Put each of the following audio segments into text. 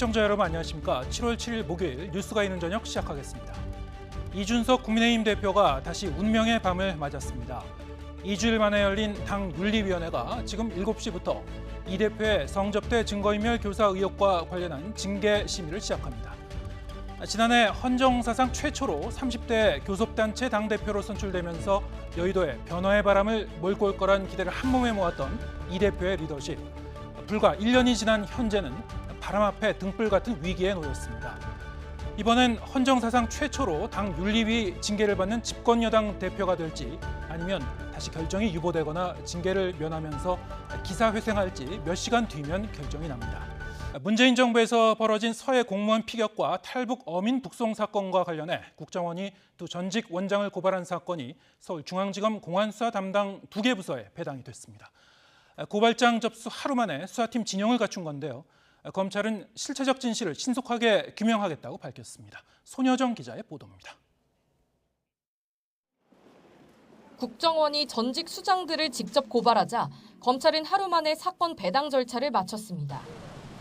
시청자 여러분 안녕하십니까. 7월 7일 목요일 뉴스가 있는 저녁 시작하겠습니다. 이준석 국민의힘 대표가 다시 운명의 밤을 맞았습니다. 2주일 만에 열린 당 윤리위원회가 지금 7시부터 이 대표의 성접대 증거인멸 교사 의혹과 관련한 징계 심의를 시작합니다. 지난해 헌정사상 최초로 30대 교섭단체 당대표로 선출되면서 여의도에 변화의 바람을 몰고 올 거란 기대를 한몸에 모았던 이 대표의 리더십. 불과 1년이 지난 현재는 바람 앞에 등불 같은 위기에 놓였습니다. 이번엔 헌정사상 최초로 당 윤리위 징계를 받는 집권여당 대표가 될지 아니면 다시 결정이 유보되거나 징계를 면하면서 기사회생할지 몇 시간 뒤면 결정이 납니다. 문재인 정부에서 벌어진 서해 공무원 피격과 탈북 어민 북송 사건과 관련해 국정원이 두 전직 원장을 고발한 사건이 서울중앙지검 공안수사 담당 2개 부서에 배당이 됐습니다. 고발장 접수 하루 만에 수사팀 진영을 갖춘 건데요. 검찰은 실체적 진실을 신속하게 규명하겠다고 밝혔습니다. 손여정 기자의 보도입니다. 국정원이 전직 수장들을 직접 고발하자 검찰은 하루 만에 사건 배당 절차를 마쳤습니다.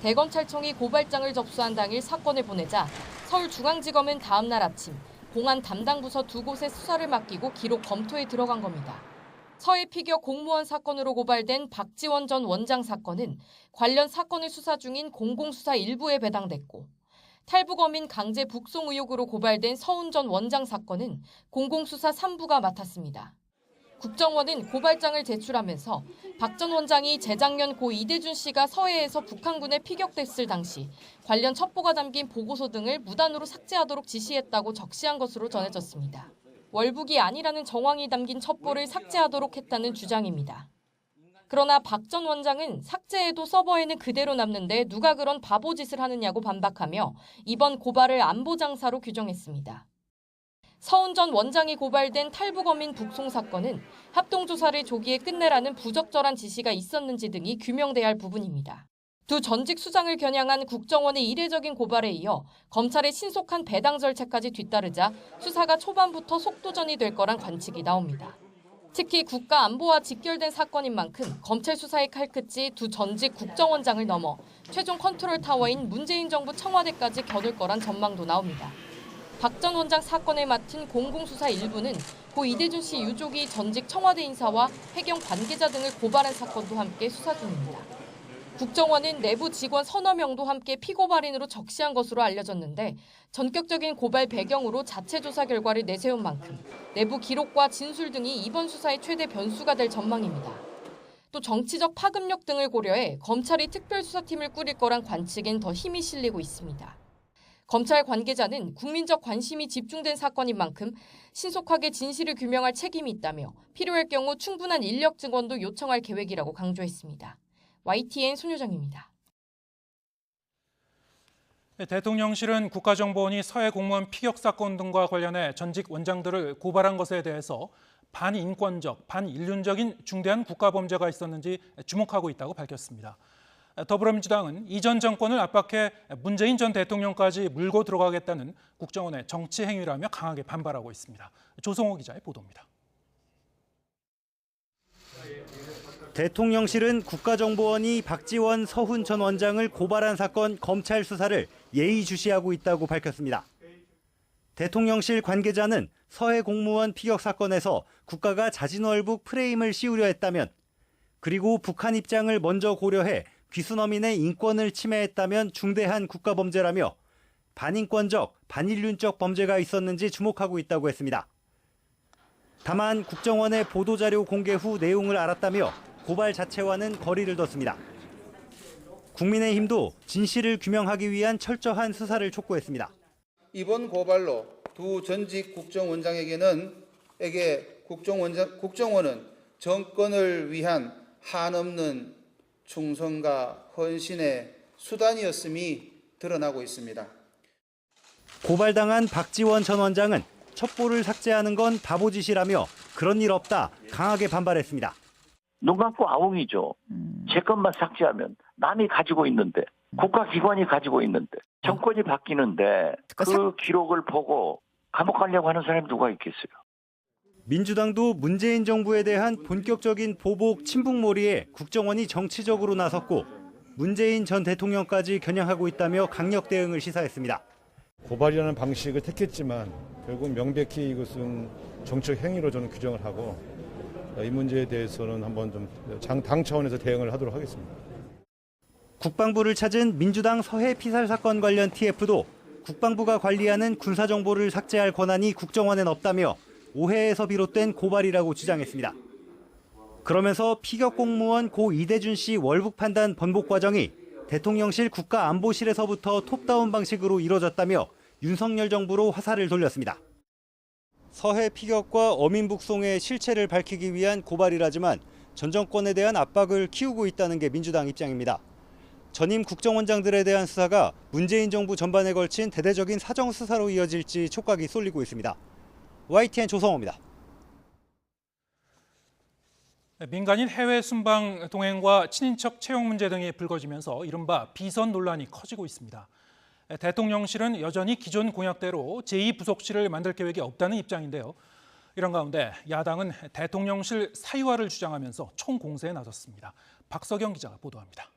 대검찰청이 고발장을 접수한 당일 사건을 보내자 서울중앙지검은 다음 날 아침 공안 담당 부서 2곳에 수사를 맡기고 기록 검토에 들어간 겁니다. 서해 피격 공무원 사건으로 고발된 박지원 전 원장 사건은 관련 사건을 수사 중인 공공수사 1부에 배당됐고, 탈북어민 강제 북송 의혹으로 고발된 서훈 전 원장 사건은 공공수사 3부가 맡았습니다. 국정원은 고발장을 제출하면서 박 전 원장이 재작년 고 이대준 씨가 서해에서 북한군에 피격됐을 당시 관련 첩보가 담긴 보고서 등을 무단으로 삭제하도록 지시했다고 적시한 것으로 전해졌습니다. 월북이 아니라는 정황이 담긴 첩보를 삭제하도록 했다는 주장입니다. 그러나 박 전 원장은 삭제해도 서버에는 그대로 남는데 누가 그런 바보짓을 하느냐고 반박하며 이번 고발을 안보장사로 규정했습니다. 서훈 전 원장이 고발된 탈북어민 북송 사건은 합동조사를 조기에 끝내라는 부적절한 지시가 있었는지 등이 규명돼야 할 부분입니다. 두 전직 수장을 겨냥한 국정원의 이례적인 고발에 이어 검찰의 신속한 배당 절차까지 뒤따르자 수사가 초반부터 속도전이 될 거란 관측이 나옵니다. 특히 국가안보와 직결된 사건인 만큼 검찰 수사의 칼끝이 두 전직 국정원장을 넘어 최종 컨트롤 타워인 문재인 정부 청와대까지 겨눌 거란 전망도 나옵니다. 박 전 원장 사건을 맡은 공공수사 1부는 고 이대준 씨 유족이 전직 청와대 인사와 해경 관계자 등을 고발한 사건도 함께 수사 중입니다. 국정원은 내부 직원 서너 명도 함께 피고발인으로 적시한 것으로 알려졌는데 전격적인 고발 배경으로 자체 조사 결과를 내세운 만큼 내부 기록과 진술 등이 이번 수사의 최대 변수가 될 전망입니다. 또 정치적 파급력 등을 고려해 검찰이 특별수사팀을 꾸릴 거란 관측엔 더 힘이 실리고 있습니다. 검찰 관계자는 국민적 관심이 집중된 사건인 만큼 신속하게 진실을 규명할 책임이 있다며 필요할 경우 충분한 인력 증언도 요청할 계획이라고 강조했습니다. YTN 손효정입니다. 대통령실은 국가정보원이 서해 공무원 피격 사건 등과 관련해 전직 원장들을 고발한 것에 대해서 반인권적, 반인륜적인 중대한 국가범죄가 있었는지 주목하고 있다고 밝혔습니다. 더불어민주당은 이전 정권을 압박해 문재인 전 대통령까지 물고 들어가겠다는 국정원의 정치 행위라며 강하게 반발하고 있습니다. 조성호 기자의 보도입니다. 대통령실은 국가정보원이 박지원, 서훈 전 원장을 고발한 사건 검찰 수사를 예의주시하고 있다고 밝혔습니다. 대통령실 관계자는 서해 공무원 피격 사건에서 국가가 자진월북 프레임을 씌우려 했다면, 그리고 북한 입장을 먼저 고려해 귀순어민의 인권을 침해했다면 중대한 국가범죄라며 반인권적, 반인륜적 범죄가 있었는지 주목하고 있다고 했습니다. 다만 국정원의 보도자료 공개 후 내용을 알았다며 고발 자체와는 거리를 뒀습니다. 국민의힘도 진실을 규명하기 위한 철저한 수사를 촉구했습니다. 이번 고발로 두 전직 국정원장에게는 국정원은 정권을 위한 한없는 충성과 헌신의 수단이었음이 드러나고 있습니다. 고발당한 박지원 전 원장은 첩보를 삭제하는 건 바보짓이라며 그런 일 없다 강하게 반발했습니다. 눈 감고 아웅이죠. 제 것만 삭제하면 남이 가지고 있는데, 국가기관이 가지고 있는데, 정권이 바뀌는데 그 기록을 보고 감옥 가려고 하는 사람이 누가 있겠어요. 민주당도 문재인 정부에 대한 본격적인 보복 친북몰이에 국정원이 정치적으로 나섰고, 문재인 전 대통령까지 겨냥하고 있다며 강력 대응을 시사했습니다. 고발이라는 방식을 택했지만 결국 명백히 이것은 정책 행위로 저는 규정을 하고 이 문제에 대해서는 한번 좀 당 차원에서 대응을 하도록 하겠습니다. 국방부를 찾은 민주당 서해 피살 사건 관련 TF도 국방부가 관리하는 군사정보를 삭제할 권한이 국정원엔 없다며 오해에서 비롯된 고발이라고 주장했습니다. 그러면서 피격 공무원 고 이대준 씨 월북 판단 번복 과정이 대통령실 국가안보실에서부터 톱다운 방식으로 이뤄졌다며 윤석열 정부로 화살을 돌렸습니다. 서해 피격과 어민 북송의 실체를 밝히기 위한 고발이라지만 전 정권에 대한 압박을 키우고 있다는 게 민주당 입장입니다. 전임 국정원장들에 대한 수사가 문재인 정부 전반에 걸친 대대적인 사정 수사로 이어질지 촉각이 쏠리고 있습니다. YTN 조성호입니다. 민간인 해외 순방 동행과 친인척 채용 문제 등이 불거지면서 이른바 비선 논란이 커지고 있습니다. 대통령실은 여전히 기존 공약대로 제2부속실을 만들 계획이 없다는 입장인데요. 이런 가운데 야당은 대통령실 사유화를 주장하면서 총공세에 나섰습니다. 박석영 기자가 보도합니다.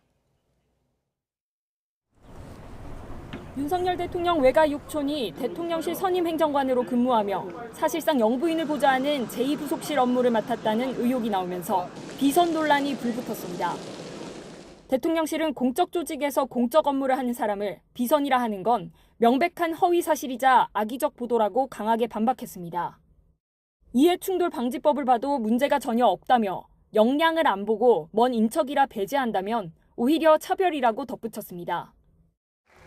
윤석열 대통령 외가 6촌이 대통령실 선임 행정관으로 근무하며 사실상 영부인을 보좌하는 제2부속실 업무를 맡았다는 의혹이 나오면서 비선 논란이 불붙었습니다. 대통령실은 공적 조직에서 공적 업무를 하는 사람을 비선이라 하는 건 명백한 허위 사실이자 악의적 보도라고 강하게 반박했습니다. 이해충돌 방지법을 봐도 문제가 전혀 없다며 역량을 안 보고 먼 인척이라 배제한다면 오히려 차별이라고 덧붙였습니다.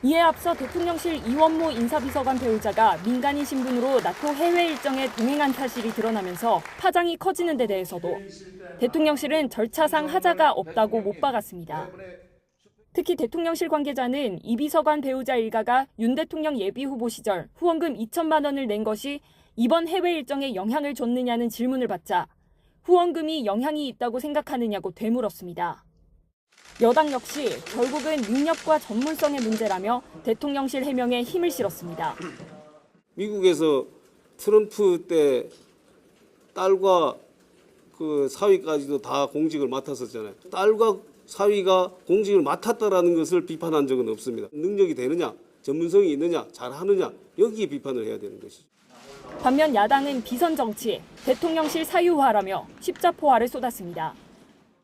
이에 앞서 대통령실 이원모 인사비서관 배우자가 민간인 신분으로 나토 해외 일정에 동행한 사실이 드러나면서 파장이 커지는 데 대해서도 대통령실은 절차상 하자가 없다고 못 박았습니다. 특히 대통령실 관계자는 이 비서관 배우자 일가가 윤 대통령 예비후보 시절 후원금 2천만 원을 낸 것이 이번 해외 일정에 영향을 줬느냐는 질문을 받자 후원금이 영향이 있다고 생각하느냐고 되물었습니다. 여당 역시 결국은 능력과 전문성의 문제라며 대통령실 해명에 힘을 실었습니다. 미국에서 트럼프 때 딸과 그 사위까지도 다 공직을 맡았었잖아요. 딸과 사위가 공직을 맡았다라는 것을 비판한 적은 없습니다. 능력이 되느냐, 전문성이 있느냐, 잘하느냐 여기에 비판을 해야 되는 것이죠. 반면 야당은 비선 정치, 대통령실 사유화라며 십자포화를 쏟았습니다.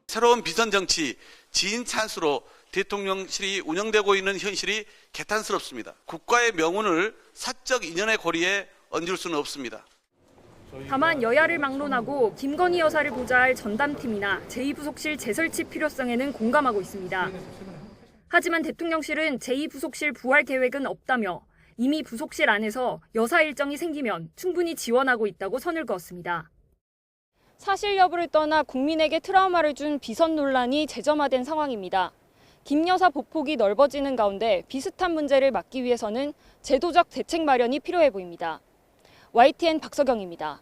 새로운 비선 정치, 지인 찬스로 대통령실이 운영되고 있는 현실이 개탄스럽습니다. 국가의 명운을 사적 인연의 고리에 얹을 수는 없습니다. 다만 여야를 막론하고 김건희 여사를 보좌할 전담팀이나 제2부속실 재설치 필요성에는 공감하고 있습니다. 하지만 대통령실은 제2부속실 부활 계획은 없다며 이미 부속실 안에서 여사 일정이 생기면 충분히 지원하고 있다고 선을 그었습니다. 사실 여부를 떠나 국민에게 트라우마를 준 비선 논란이 재점화된 상황입니다. 김 여사 보폭이 넓어지는 가운데 비슷한 문제를 막기 위해서는 제도적 대책 마련이 필요해 보입니다. YTN 박석영입니다.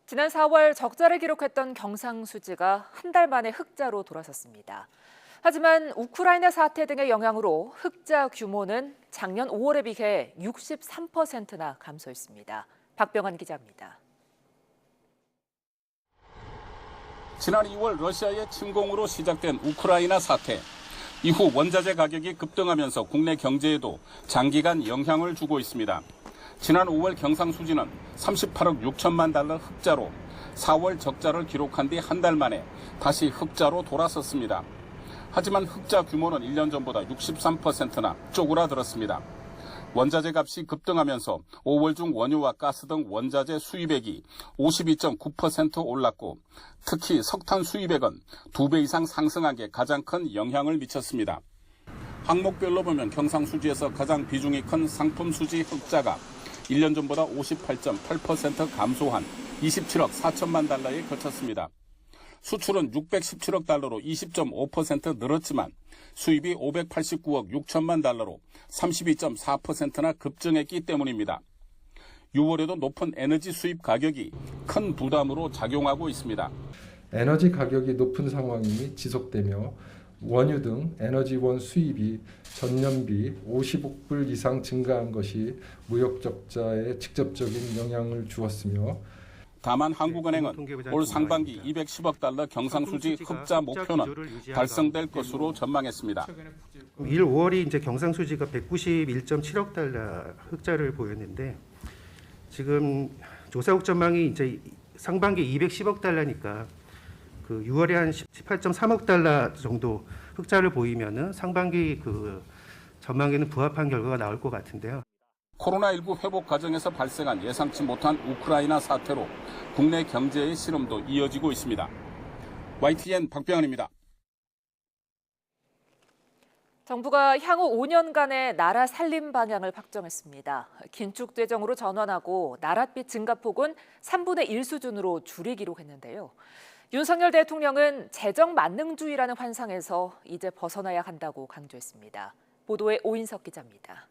지난 4월 적자를 기록했던 경상수지가 한 달 만에 흑자로 돌아섰습니다. 하지만 우크라이나 사태 등의 영향으로 흑자 규모는 작년 5월에 비해 63%나 감소했습니다. 박병환 기자입니다. 지난 2월 러시아의 침공으로 시작된 우크라이나 사태. 이후 원자재 가격이 급등하면서 국내 경제에도 장기간 영향을 주고 있습니다. 지난 5월 경상수지는 38억 6천만 달러 흑자로 4월 적자를 기록한 뒤 한 달 만에 다시 흑자로 돌아섰습니다. 하지만 흑자 규모는 1년 전보다 63%나 쪼그라들었습니다. 원자재 값이 급등하면서 5월 중 원유와 가스 등 원자재 수입액이 52.9% 올랐고 특히 석탄 수입액은 2배 이상 상승한 게 가장 큰 영향을 미쳤습니다. 항목별로 보면 경상수지에서 가장 비중이 큰 상품수지 흑자가 1년 전보다 58.8% 감소한 27억 4천만 달러에 그쳤습니다. 수출은 617억 달러로 20.5% 늘었지만 수입이 589억 6천만 달러로 32.4%나 급증했기 때문입니다. 6월에도 높은 에너지 수입 가격이 큰 부담으로 작용하고 있습니다. 에너지 가격이 높은 상황이 지속되며 원유 등 에너지원 수입이 전년비 50억 불 이상 증가한 것이 무역 적자에 직접적인 영향을 주었으며 다만 한국은행은 올 상반기 210억 달러 경상수지 흑자 목표는 달성될 것으로 전망했습니다. 1, 5월이 이제 경상수지가 191.7억 달러 흑자를 보였는데 지금 조사국 전망이 이제 상반기 210억 달러니까 그 6월에 한 18.3억 달러 정도 흑자를 보이면은 상반기 그 전망에는 부합한 결과가 나올 것 같은데요. 코로나19 회복 과정에서 발생한 예상치 못한 우크라이나 사태로 국내 경제의 시름도 이어지고 있습니다. YTN 박병헌입니다. 정부가 향후 5년간의 나라 살림 방향을 확정했습니다. 긴축재정으로 전환하고 나랏빚 증가폭은 3분의 1 수준으로 줄이기로 했는데요. 윤석열 대통령은 재정 만능주의라는 환상에서 이제 벗어나야 한다고 강조했습니다. 보도에 오인석 기자입니다.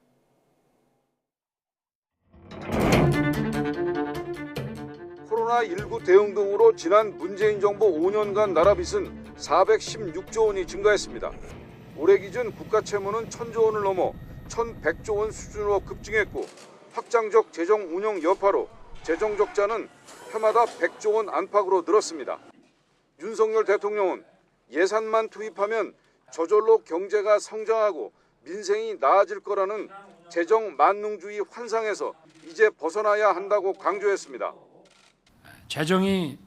코로나19 대응 등으로 지난 문재인 정부 5년간 나라빚은 416조 원이 증가했습니다. 올해 기준 국가 채무는 1,000조 원을 넘어 1,100조 원 수준으로 급증했고 확장적 재정 운영 여파로 재정 적자는 해마다 100조 원 안팎으로 늘었습니다. 윤석열 대통령은 예산만 투입하면 저절로 경제가 성장하고 민생이 나아질 거라는 재정 만능주의 환상에서 이제 벗어나야 한다고 강조했습니다. 재정이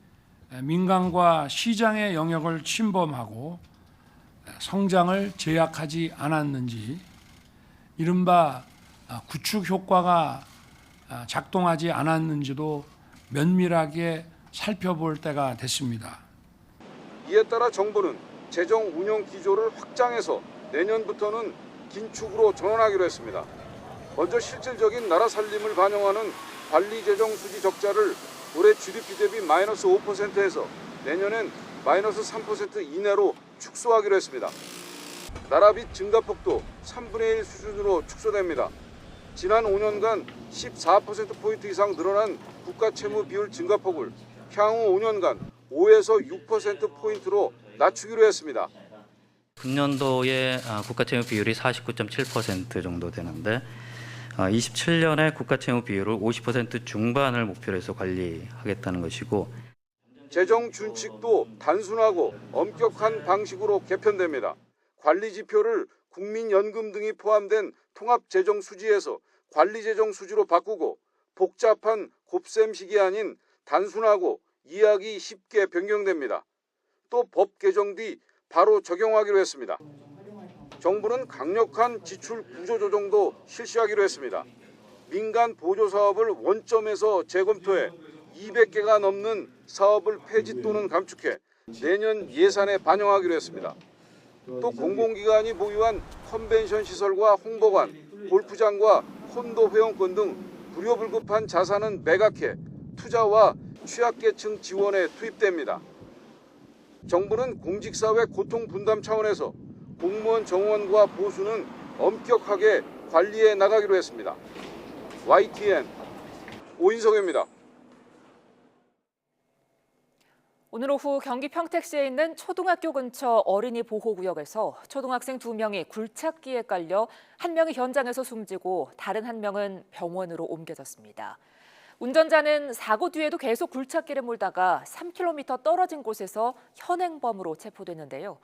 민간과 시장의 영역을 침범하고 성장을 제약하지 않았는지, 이른바 구축 효과가 작동하지 않았는지도 면밀하게 살펴볼 때가 됐습니다. 이에 따라 정부는 재정 운영 기조를 확장해서 내년부터는 긴축으로 전환하기로 했습니다. 먼저 실질적인 나라 살림을 반영하는 관리 재정 수지 적자를 올해 GDP 대비 마이너스 5%에서 내년엔 마이너스 3% 이내로 축소하기로 했습니다. 나라빚 증가폭도 3분의 1 수준으로 축소됩니다. 지난 5년간 14%포인트 이상 늘어난 국가 채무 비율 증가폭을 향후 5년간 5에서 6%포인트로 낮추기로 했습니다. 금년도에 국가채무 비율이 49.7% 정도 되는데 27년에 국가채무 비율을 50% 중반을 목표로 해서 관리하겠다는 것이고, 재정 준칙도 단순하고 엄격한 방식으로 개편됩니다. 관리 지표를 국민연금 등이 포함된 통합재정 수지에서 관리재정 수지로 바꾸고 복잡한 곱셈식이 아닌 단순하고 이해하기 쉽게 변경됩니다. 또 법 개정 뒤 바로 적용하기로 했습니다. 정부는 강력한 지출 구조 조정도 실시하기로 했습니다. 민간 보조 사업을 원점에서 재검토해 200개가 넘는 사업을 폐지 또는 감축해 내년 예산에 반영하기로 했습니다. 또 공공기관이 보유한 컨벤션 시설과 홍보관, 골프장과 콘도 회원권 등 불효불급한 자산은 매각해 투자와 취약계층 지원에 투입됩니다. 정부는 공직사회 고통 분담 차원에서 공무원 정원과 보수는 엄격하게 관리해 나가기로 했습니다. YTN 오인석입니다. 오늘 오후 경기 평택시에 있는 초등학교 근처 어린이 보호구역에서 초등학생 2명이 굴착기에 깔려 한 명이 현장에서 숨지고 다른 한 명은 병원으로 옮겨졌습니다. 운전자는 사고 뒤에도 계속 굴착기를 몰다가 3km 떨어진 곳에서 현행범으로 체포됐는데요.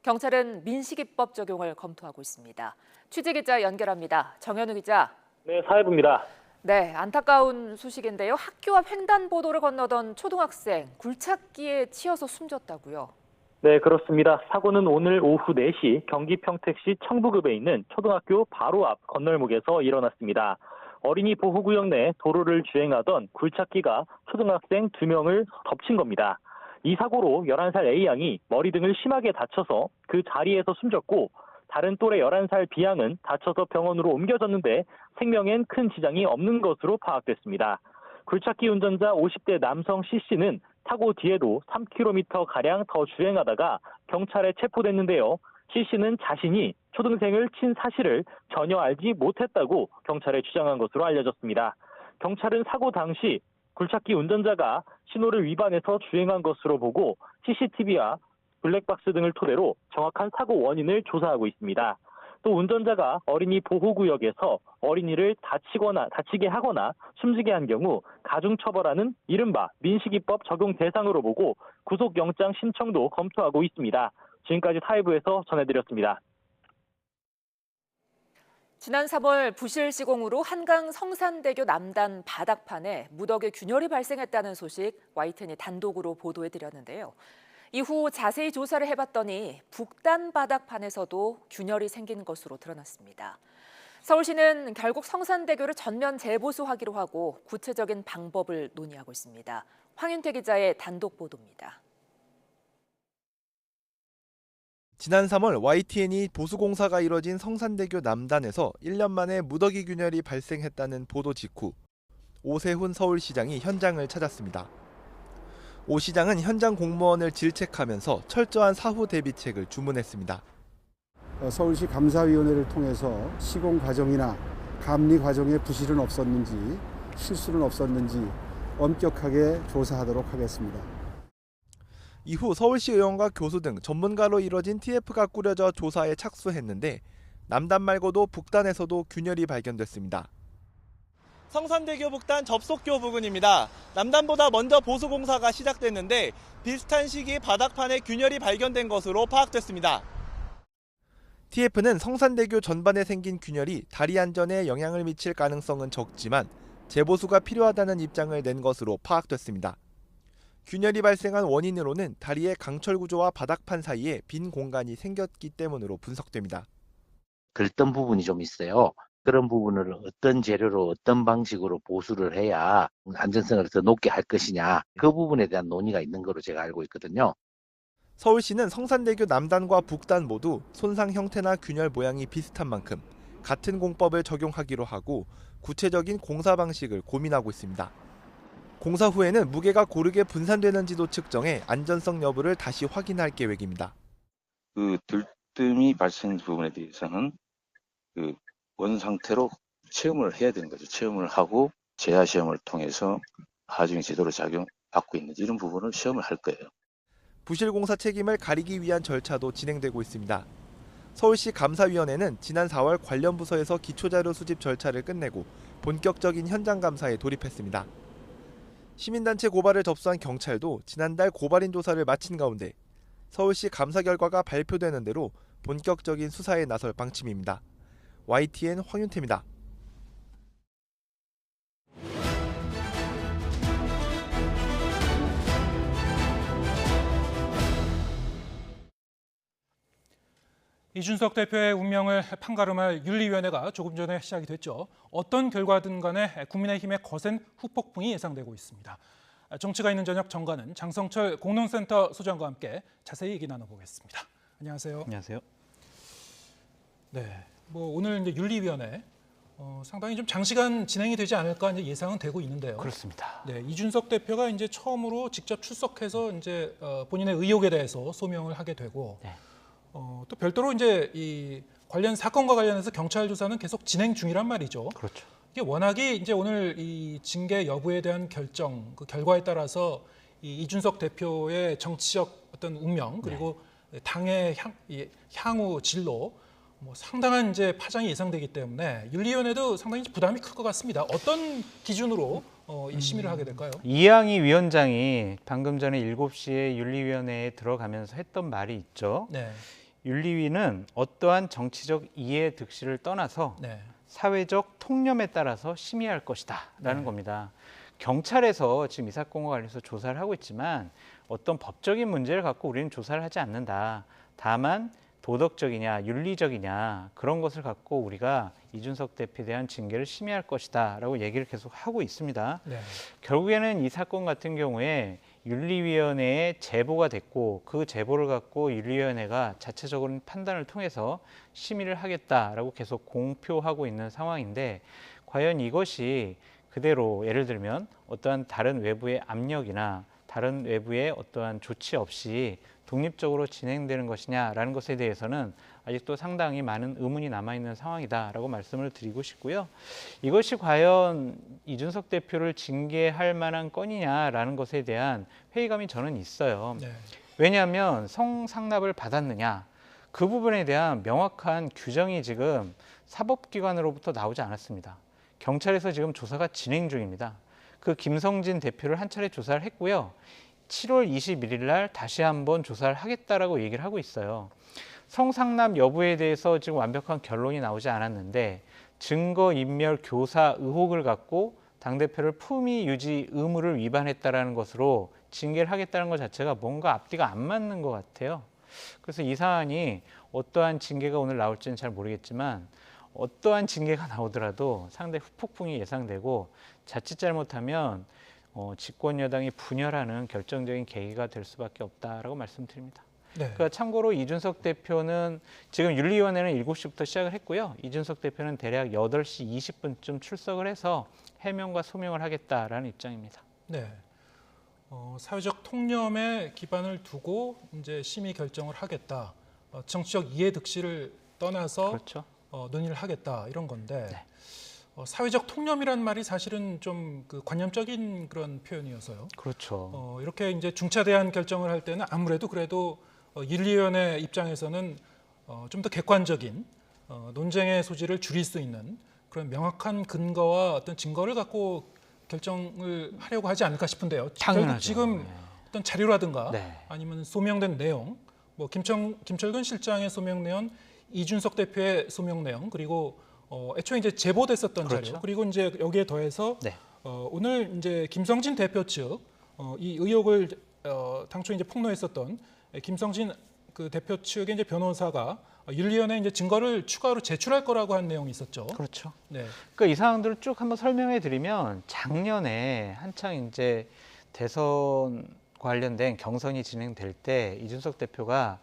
경찰은 민식이법 적용을 검토하고 있습니다. 취재기자 연결합니다. 정현우 기자. 네, 사회부입니다. 네, 안타까운 소식인데요. 학교 앞 횡단보도를 건너던 초등학생 굴착기에 치여서 숨졌다고요? 네, 그렇습니다. 사고는 오늘 오후 4시 경기 평택시 청부급에 있는 초등학교 바로 앞 건널목에서 일어났습니다. 어린이 보호구역 내 도로를 주행하던 굴착기가 초등학생 2명을 덮친 겁니다. 이 사고로 11살 A양이 머리 등을 심하게 다쳐서 그 자리에서 숨졌고, 다른 또래 11살 B양은 다쳐서 병원으로 옮겨졌는데 생명엔 큰 지장이 없는 것으로 파악됐습니다. 굴착기 운전자 50대 남성 C씨는 사고 뒤에도 3km가량 더 주행하다가 경찰에 체포됐는데요. C씨는 자신이 초등생을 친 사실을 전혀 알지 못했다고 경찰에 주장한 것으로 알려졌습니다. 경찰은 사고 당시 굴착기 운전자가 신호를 위반해서 주행한 것으로 보고 CCTV와 블랙박스 등을 토대로 정확한 사고 원인을 조사하고 있습니다. 또 운전자가 어린이 보호구역에서 어린이를 다치게 하거나 숨지게 한 경우 가중처벌하는 이른바 민식이법 적용 대상으로 보고 구속영장 신청도 검토하고 있습니다. 지금까지 사회부에서 전해드렸습니다. 지난 3월 부실 시공으로 한강 성산대교 남단 바닥판에 무더기 균열이 발생했다는 소식 YTN이 단독으로 보도해드렸는데요. 이후 자세히 조사를 해봤더니 북단 바닥판에서도 균열이 생긴 것으로 드러났습니다. 서울시는 결국 성산대교를 전면 재보수하기로 하고 구체적인 방법을 논의하고 있습니다. 황윤태 기자의 단독 보도입니다. 지난 3월 YTN이 보수공사가 이뤄진 성산대교 남단에서 1년 만에 무더기 균열이 발생했다는 보도 직후 오세훈 서울시장이 현장을 찾았습니다. 오 시장은 현장 공무원을 질책하면서 철저한 사후 대비책을 주문했습니다. 서울시 감사위원회를 통해서 시공 과정이나 감리 과정에 부실은 없었는지 실수는 없었는지 엄격하게 조사하도록 하겠습니다. 이후 서울시 의원과 교수 등 전문가로 이뤄진 TF가 꾸려져 조사에 착수했는데 남단 말고도 북단에서도 균열이 발견됐습니다. 성산대교 북단 접속교 부근입니다. 남단보다 먼저 보수공사가 시작됐는데 비슷한 시기에 바닥판에 균열이 발견된 것으로 파악됐습니다. TF는 성산대교 전반에 생긴 균열이 다리 안전에 영향을 미칠 가능성은 적지만 재보수가 필요하다는 입장을 낸 것으로 파악됐습니다. 균열이 발생한 원인으로는 다리의 강철 구조와 바닥판 사이에 빈 공간이 생겼기 때문으로 분석됩니다. 들뜬 부분이 좀 있어요. 그런 부분을 어떤 재료로 어떤 방식으로 보수를 해야 안전성을 더 높게 할 것이냐, 그 부분에 대한 논의가 있는 걸로 제가 알고 있거든요. 서울시는 성산대교 남단과 북단 모두 손상 형태나 균열 모양이 비슷한 만큼 같은 공법을 적용하기로 하고 구체적인 공사 방식을 고민하고 있습니다. 공사 후에는 무게가 고르게 분산되는지도 측정해 안전성 여부를 다시 확인할 계획입니다. 그 들뜸이 발생 부분에 대해서는 그 원 상태로 체험을 해야 되는 거죠. 체험을 하고 재하 시험을 통해서 하중이 제대로 작용받고 있는지 이런 부분을 시험을 할 거예요. 부실 공사 책임을 가리기 위한 절차도 진행되고 있습니다. 서울시 감사위원회는 지난 4월 관련 부서에서 기초자료 수집 절차를 끝내고 본격적인 현장 감사에 돌입했습니다. 시민단체 고발을 접수한 경찰도 지난달 고발인 조사를 마친 가운데 서울시 감사 결과가 발표되는 대로 본격적인 수사에 나설 방침입니다. YTN 황윤태입니다. 이준석 대표의 운명을 판가름할 윤리위원회가 조금 전에 시작이 됐죠. 어떤 결과든 간에 국민의힘의 거센 후폭풍이 예상되고 있습니다. 정치가 있는 저녁 정가는 장성철 공론센터 소장과 함께 자세히 얘기 나눠보겠습니다. 안녕하세요. 안녕하세요. 네, 오늘 이제 윤리위원회 상당히 좀 장시간 진행이 되지 않을까 이제 예상은 되고 있는데요. 그렇습니다. 네, 이준석 대표가 이제 처음으로 직접 출석해서 이제 본인의 의혹에 대해서 소명을 하게 되고. 네. 또 별도로 이제 이 관련 사건과 관련해서 경찰 조사는 계속 진행 중이란 말이죠. 그렇죠. 이게 워낙에 이제 오늘 이 징계 여부에 대한 결정, 그 결과에 따라서 이준석 대표의 정치적 어떤 운명 그리고 당의 향후 진로 상당한 이제 파장이 예상되기 때문에 윤리위원회도 상당히 부담이 클 것 같습니다. 어떤 기준으로 이 심의를 하게 될까요? 이양희 위원장이 방금 전에 7시에 윤리위원회에 들어가면서 했던 말이 있죠. 네. 윤리위는 어떠한 정치적 이해 득실을 떠나서 사회적 통념에 따라서 심의할 것이다 라는 겁니다. 경찰에서 지금 이 사건과 관련해서 조사를 하고 있지만 어떤 법적인 문제를 갖고 우리는 조사를 하지 않는다. 다만 도덕적이냐 윤리적이냐 그런 것을 갖고 우리가 이준석 대표에 대한 징계를 심의할 것이다 라고 얘기를 계속 하고 있습니다. 네. 결국에는 이 사건 같은 경우에 윤리위원회에 제보가 됐고 그 제보를 갖고 윤리위원회가 자체적으로 판단을 통해서 심의를 하겠다라고 계속 공표하고 있는 상황인데 과연 이것이 그대로 예를 들면 어떠한 다른 외부의 압력이나 다른 외부의 어떠한 조치 없이 독립적으로 진행되는 것이냐라는 것에 대해서는 아직도 상당히 많은 의문이 남아있는 상황이다라고 말씀을 드리고 싶고요. 이것이 과연 이준석 대표를 징계할 만한 건이냐라는 것에 대한 회의감이 저는 있어요. 네. 왜냐하면 성상납을 받았느냐, 그 부분에 대한 명확한 규정이 지금 사법기관으로부터 나오지 않았습니다. 경찰에서 지금 조사가 진행 중입니다. 그 김성진 대표를 한 차례 조사를 했고요. 7월 21일 날 다시 한번 조사를 하겠다라고 얘기를 하고 있어요. 성상납 여부에 대해서 지금 완벽한 결론이 나오지 않았는데 증거인멸 교사 의혹을 갖고 당대표를 품위 유지 의무를 위반했다라는 것으로 징계를 하겠다는 것 자체가 뭔가 앞뒤가 안 맞는 것 같아요. 그래서 이 사안이 어떠한 징계가 오늘 나올지는 잘 모르겠지만 어떠한 징계가 나오더라도 상당히 후폭풍이 예상되고 자칫 잘못하면 집권 여당이 분열하는 결정적인 계기가 될 수밖에 없다라고 말씀드립니다. 네. 그러니까 참고로 이준석 대표는 지금 윤리위원회는 7시부터 시작을 했고요. 이준석 대표는 대략 8시 20분쯤 출석을 해서 해명과 소명을 하겠다라는 입장입니다. 네. 사회적 통념에 기반을 두고 이제 심의 결정을 하겠다. 정치적 이해 득실을 떠나서 그렇죠. 논의를 하겠다 이런 건데 네. 사회적 통념이란 말이 사실은 좀 그 관념적인 그런 표현이어서요. 그렇죠. 이렇게 이제 중차대한 결정을 할 때는 아무래도 그래도 윤리위원회 입장에서는 좀 더 객관적인 논쟁의 소지를 줄일 수 있는 그런 명확한 근거와 어떤 증거를 갖고 결정을 하려고 하지 않을까 싶은데요. 당연하죠. 지금 어떤 자료라든가 네. 아니면 소명된 내용, 뭐 김철근 실장의 소명 내용, 이준석 대표의 소명 내용, 그리고 애초에 이제 제보됐었던 그렇죠. 자료, 그리고 이제 여기에 더해서 네. 오늘 이제 김성진 대표 측 이 의혹을 당초 이제 폭로했었던 김성진 그 대표 측의 이제 변호사가 윤리위원회에 이제 증거를 추가로 제출할 거라고 한 내용이 있었죠. 그렇죠. 네. 그러니까 이 사항들을 쭉 한번 설명해 드리면 작년에 한창 이제 대선 관련된 경선이 진행될 때 이준석 대표가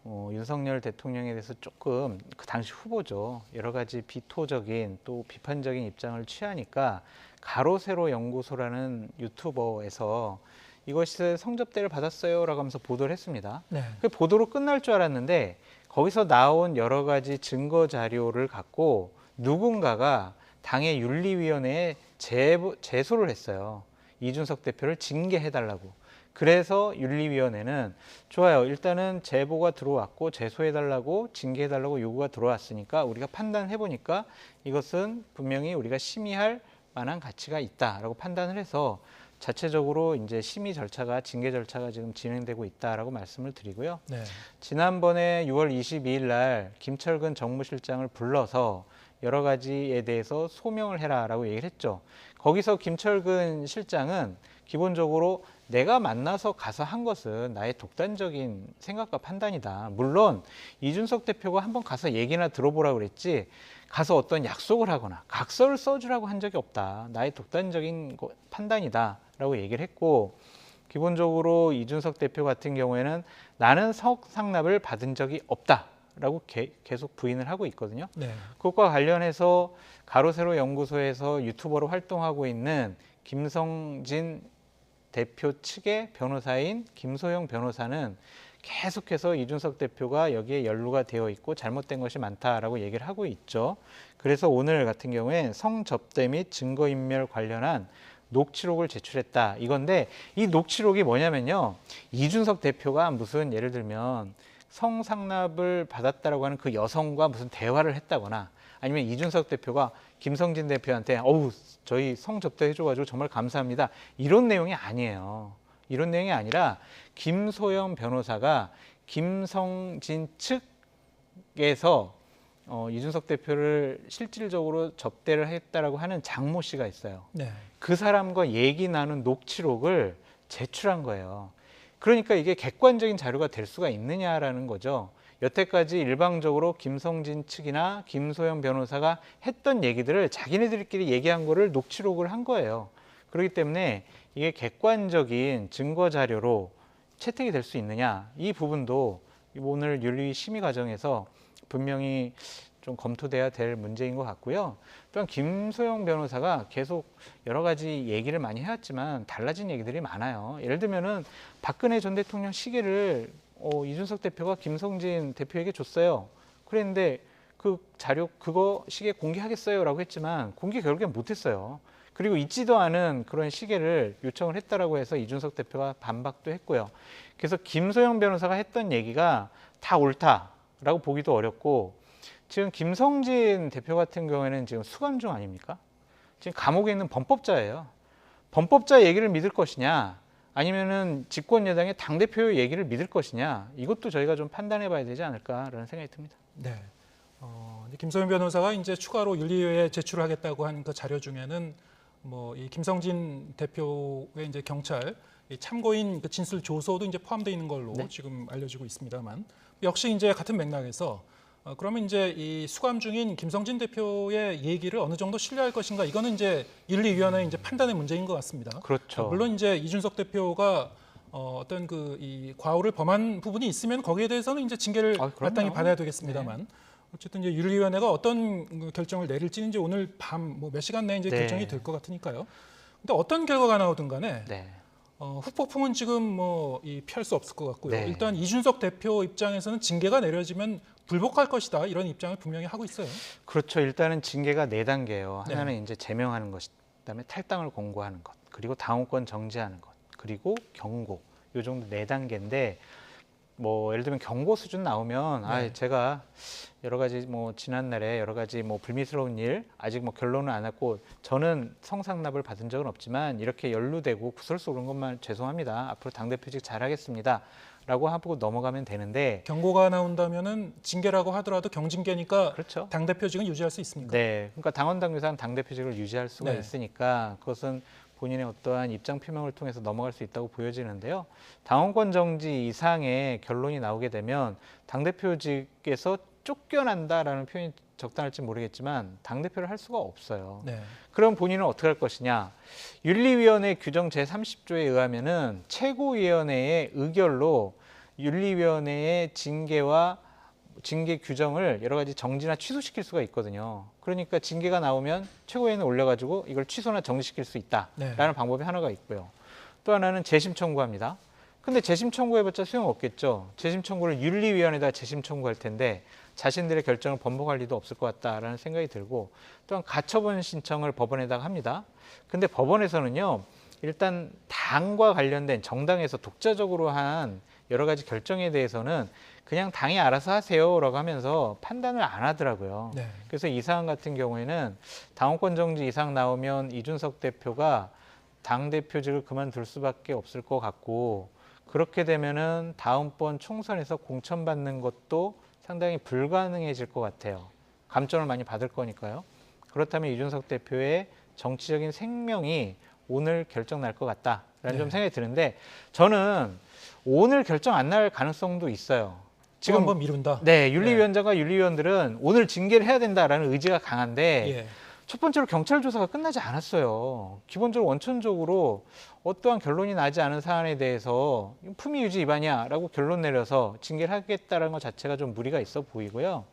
윤석열 대통령에 대해서 조금 그 당시 후보죠. 여러 가지 비토적인 또 비판적인 입장을 취하니까 가로세로 연구소라는 유튜버에서 이것이 성접대를 받았어요라고 하면서 보도를 했습니다. 네. 그 보도로 끝날 줄 알았는데 거기서 나온 여러 가지 증거 자료를 갖고 누군가가 당의 윤리위원회에 제소를 했어요. 이준석 대표를 징계해달라고. 그래서 윤리위원회는 좋아요. 일단은 제보가 들어왔고 제소해달라고 징계해달라고 요구가 들어왔으니까 우리가 판단해보니까 이것은 분명히 우리가 심의할 만한 가치가 있다라고 판단을 해서 자체적으로 이제 심의 절차가 징계 절차가 지금 진행되고 있다라고 말씀을 드리고요. 네. 지난번에 6월 22일 날 김철근 정무실장을 불러서 여러 가지에 대해서 소명을 해라라고 얘기를 했죠. 거기서 김철근 실장은 기본적으로 내가 만나서 가서 한 것은 나의 독단적인 생각과 판단이다. 물론 이준석 대표가 한번 가서 얘기나 들어보라고 그랬지 가서 어떤 약속을 하거나 각서를 써주라고 한 적이 없다. 나의 독단적인 판단이다 라고 얘기를 했고 기본적으로 이준석 대표 같은 경우에는 나는 성상납을 받은 적이 없다 라고 계속 부인을 하고 있거든요. 네. 그것과 관련해서 가로세로 연구소에서 유튜버로 활동하고 있는 김성진 대표 측의 변호사인 김소영 변호사는 계속해서 이준석 대표가 여기에 연루가 되어 있고 잘못된 것이 많다라고 얘기를 하고 있죠. 그래서 오늘 같은 경우에 성접대 및 증거인멸 관련한 녹취록을 제출했다 이건데 이 녹취록이 뭐냐면요. 이준석 대표가 무슨 예를 들면 성상납을 받았다라고 하는 그 여성과 무슨 대화를 했다거나 아니면 이준석 대표가 김성진 대표한테 저희 성접대 해줘가지고 정말 감사합니다. 이런 내용이 아니에요. 이런 내용이 아니라 김소영 변호사가 김성진 측에서 이준석 대표를 실질적으로 접대를 했다라고 하는 장모 씨가 있어요. 네. 그 사람과 얘기 나눈 녹취록을 제출한 거예요. 그러니까 이게 객관적인 자료가 될 수가 있느냐라는 거죠. 여태까지 일방적으로 김성진 측이나 김소영 변호사가 했던 얘기들을 자기네들끼리 얘기한 거를 녹취록을 한 거예요. 그렇기 때문에 이게 객관적인 증거 자료로 채택이 될 수 있느냐 이 부분도 오늘 윤리 심의 과정에서 분명히 좀 검토돼야 될 문제인 것 같고요. 또한 김소영 변호사가 계속 여러 가지 얘기를 많이 해왔지만 달라진 얘기들이 많아요. 예를 들면은 박근혜 전 대통령 시계를 이준석 대표가 김성진 대표에게 줬어요. 그랬는데 그 자료 그거 시계 공개하겠어요라고 했지만 공개 결국엔 못했어요. 그리고 있지도 않은 그런 시계를 요청을 했다라고 해서 이준석 대표가 반박도 했고요. 그래서 김소영 변호사가 했던 얘기가 다 옳다. 있다라고 보기도 어렵고 지금 김성진 대표 같은 경우에는 지금 수감 중 아닙니까? 지금 감옥에 있는 범법자예요. 범법자 얘기를 믿을 것이냐 아니면은 집권 여당의 당대표의 얘기를 믿을 것이냐 이것도 저희가 좀 판단해 봐야 되지 않을까라는 생각이 듭니다. 네. 김소연 변호사가 이제 추가로 윤리위에 제출하겠다고 한 그 자료 중에는 뭐 이 김성진 대표의 이제 경찰 참고인 그 진술 조서도 이제 포함되어 있는 걸로 지금 알려지고 있습니다만 역시 이제 같은 맥락에서 그러면 이제 이 수감 중인 김성진 대표의 얘기를 어느 정도 신뢰할 것인가 이거는 이제 윤리위원회의 이제 판단의 문제인 것 같습니다. 그렇죠. 물론 이제 이준석 대표가 어떤 그 이 과오를 범한 부분이 있으면 거기에 대해서는 이제 징계를 마땅히 받아야 되겠습니다만 어쨌든 이제 윤리위원회가 어떤 결정을 내릴지는 이제 오늘 밤 뭐 몇 시간 내에 이제 결정이 될 것 같으니까요. 근데 어떤 결과가 나오든 간에 후폭풍은 지금 뭐 피할 수 없을 것 같고요. 일단 이준석 대표 입장에서는 징계가 내려지면 불복할 것이다 이런 입장을 분명히 하고 있어요. 그렇죠. 일단은 징계가 4단계예요. 하나는 이제 제명하는 것, 그다음에 탈당을 공고하는 것, 그리고 당원권 정지하는 것, 그리고 경고. 요 정도 4단계인데 뭐 예를 들면 경고 수준 나오면 제가 여러 가지 뭐 지난날에 여러 가지 뭐 불미스러운 일 아직 뭐 결론은 안 났고 저는 성상납을 받은 적은 없지만 이렇게 연루되고 구설수 오른 것만 죄송합니다. 앞으로 당대표직 잘하겠습니다. 라고 하고 넘어가면 되는데 경고가 나온다면은 징계라고 하더라도 경징계니까 그렇죠. 당대표직은 유지할 수 있습니까? 네, 그러니까 당원 당규상 당대표직을 유지할 수가 있으니까 그것은 본인의 어떠한 입장 표명을 통해서 넘어갈 수 있다고 보여지는데요. 당원권 정지 이상의 결론이 나오게 되면 당대표직에서 쫓겨난다라는 표현이 적당할지 모르겠지만 당대표를 할 수가 없어요. 그럼 본인은 어떻게 할 것이냐. 윤리위원회 규정 제30조에 의하면은 최고위원회의 의결로 윤리위원회의 징계와 징계 규정을 여러 가지 정지나 취소시킬 수가 있거든요. 그러니까 징계가 나오면 최고위원회에 올려가지고 이걸 취소나 정지시킬 수 있다라는 방법이 하나가 있고요. 또 하나는 재심 청구합니다. 근데 재심 청구해봤자 소용없겠죠. 재심 청구를 윤리위원회에다 재심 청구할 텐데 자신들의 결정을 번복할 리도 없을 것 같다라는 생각이 들고 또한 가처분 신청을 법원에다가 합니다. 근데 법원에서는요. 일단 당과 관련된 정당에서 독자적으로 한 여러 가지 결정에 대해서는 그냥 당이 알아서 하세요라고 하면서 판단을 안 하더라고요. 그래서 이 사안 같은 경우에는 당원권 정지 이상 나오면 이준석 대표가 당대표직을 그만둘 수밖에 없을 것 같고 그렇게 되면은 다음번 총선에서 공천받는 것도 상당히 불가능해질 것 같아요. 감점을 많이 받을 거니까요. 그렇다면 이준석 대표의 정치적인 생명이 오늘 결정 날 것 같다라는 좀 생각이 드는데 저는 오늘 결정 안 날 가능성도 있어요. 지금 한번 미룬다. 네, 윤리위원장과 윤리위원들은 오늘 징계를 해야 된다라는 의지가 강한데 첫 번째로 경찰 조사가 끝나지 않았어요. 기본적으로 원천적으로 어떠한 결론이 나지 않은 사안에 대해서 품위 유지 위반이야라고 결론 내려서 징계를 하겠다는 것 자체가 좀 무리가 있어 보이고요.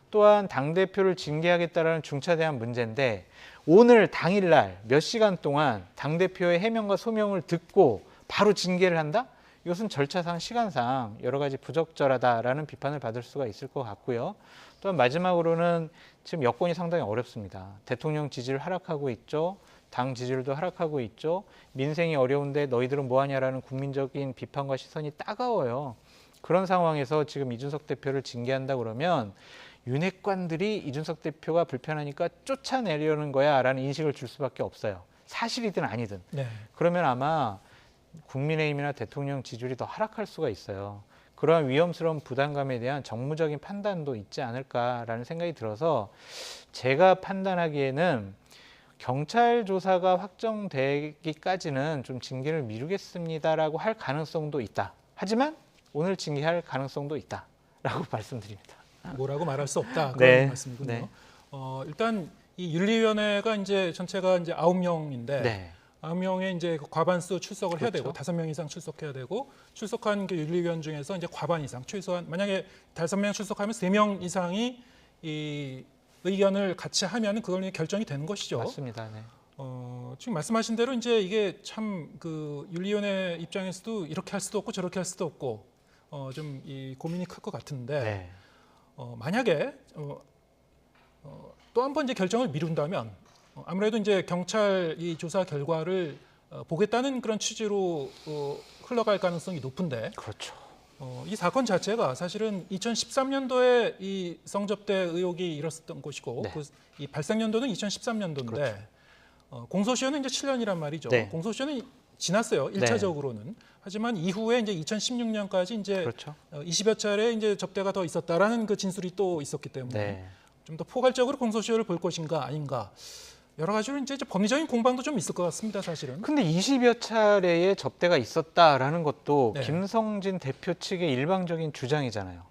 또한 당대표를 징계하겠다는 중차대한 문제인데 오늘 당일날 몇 시간 동안 당대표의 해명과 소명을 듣고 바로 징계를 한다? 이것은 절차상 시간상 여러 가지 부적절하다라는 비판을 받을 수가 있을 것 같고요. 또한 마지막으로는 지금 여건이 상당히 어렵습니다. 대통령 지지율 하락하고 있죠. 당 지지율도 하락하고 있죠. 민생이 어려운데 너희들은 뭐하냐라는 국민적인 비판과 시선이 따가워요. 그런 상황에서 지금 이준석 대표를 징계한다 그러면 윤핵관들이 이준석 대표가 불편하니까 쫓아내려는 거야 라는 인식을 줄 수밖에 없어요. 사실이든 아니든. 그러면 아마 국민의힘이나 대통령 지지율이 더 하락할 수가 있어요. 그러한 위험스러운 부담감에 대한 정무적인 판단도 있지 않을까라는 생각이 들어서 제가 판단하기에는 경찰 조사가 확정되기까지는 좀 징계를 미루겠습니다라고 할 가능성도 있다. 하지만 오늘 징계할 가능성도 있다라고 말씀드립니다. 뭐라고 말할 수 없다 그런 말씀이군요. 일단 이 윤리위원회가 이제 전체가 이제 9명인데 9명의 이제 과반수 출석을 해야 되고 5명 이상 출석해야 되고 출석한 그 윤리위원 중에서 이제 과반 이상 최소한 만약에 5명 출석하면 3명 이상이 이 의견을 같이 하면 그걸 결정이 되는 것이죠. 맞습니다. 지금 말씀하신 대로 이제 이게 참 그 윤리위원회 입장에서도 이렇게 할 수도 없고 저렇게 할 수도 없고 좀 이 고민이 클 것 같은데 만약에 또 한 번 이제 결정을 미룬다면 아무래도 이제 경찰 이 조사 결과를 보겠다는 그런 취지로 흘러갈 가능성이 높은데. 그렇죠. 이 사건 자체가 사실은 2013년도에 이 성접대 의혹이 일었었던 것이고 네. 이 발생연도는 2013년도인데 그렇죠. 공소시효는 이제 7년이란 말이죠. 네. 공소시효는 지났어요. 1차적으로는. 하지만 이후에 이제 2016년까지 이제 그렇죠. 20여 차례 이제 접대가 더 있었다라는 그 진술이 또 있었기 때문에 네. 좀 더 포괄적으로 공소시효를 볼 것인가 아닌가 여러 가지로 이제 법리적인 공방도 좀 있을 것 같습니다, 사실은. 근데 20여 차례의 접대가 있었다라는 것도 네. 김성진 대표 측의 일방적인 주장이잖아요.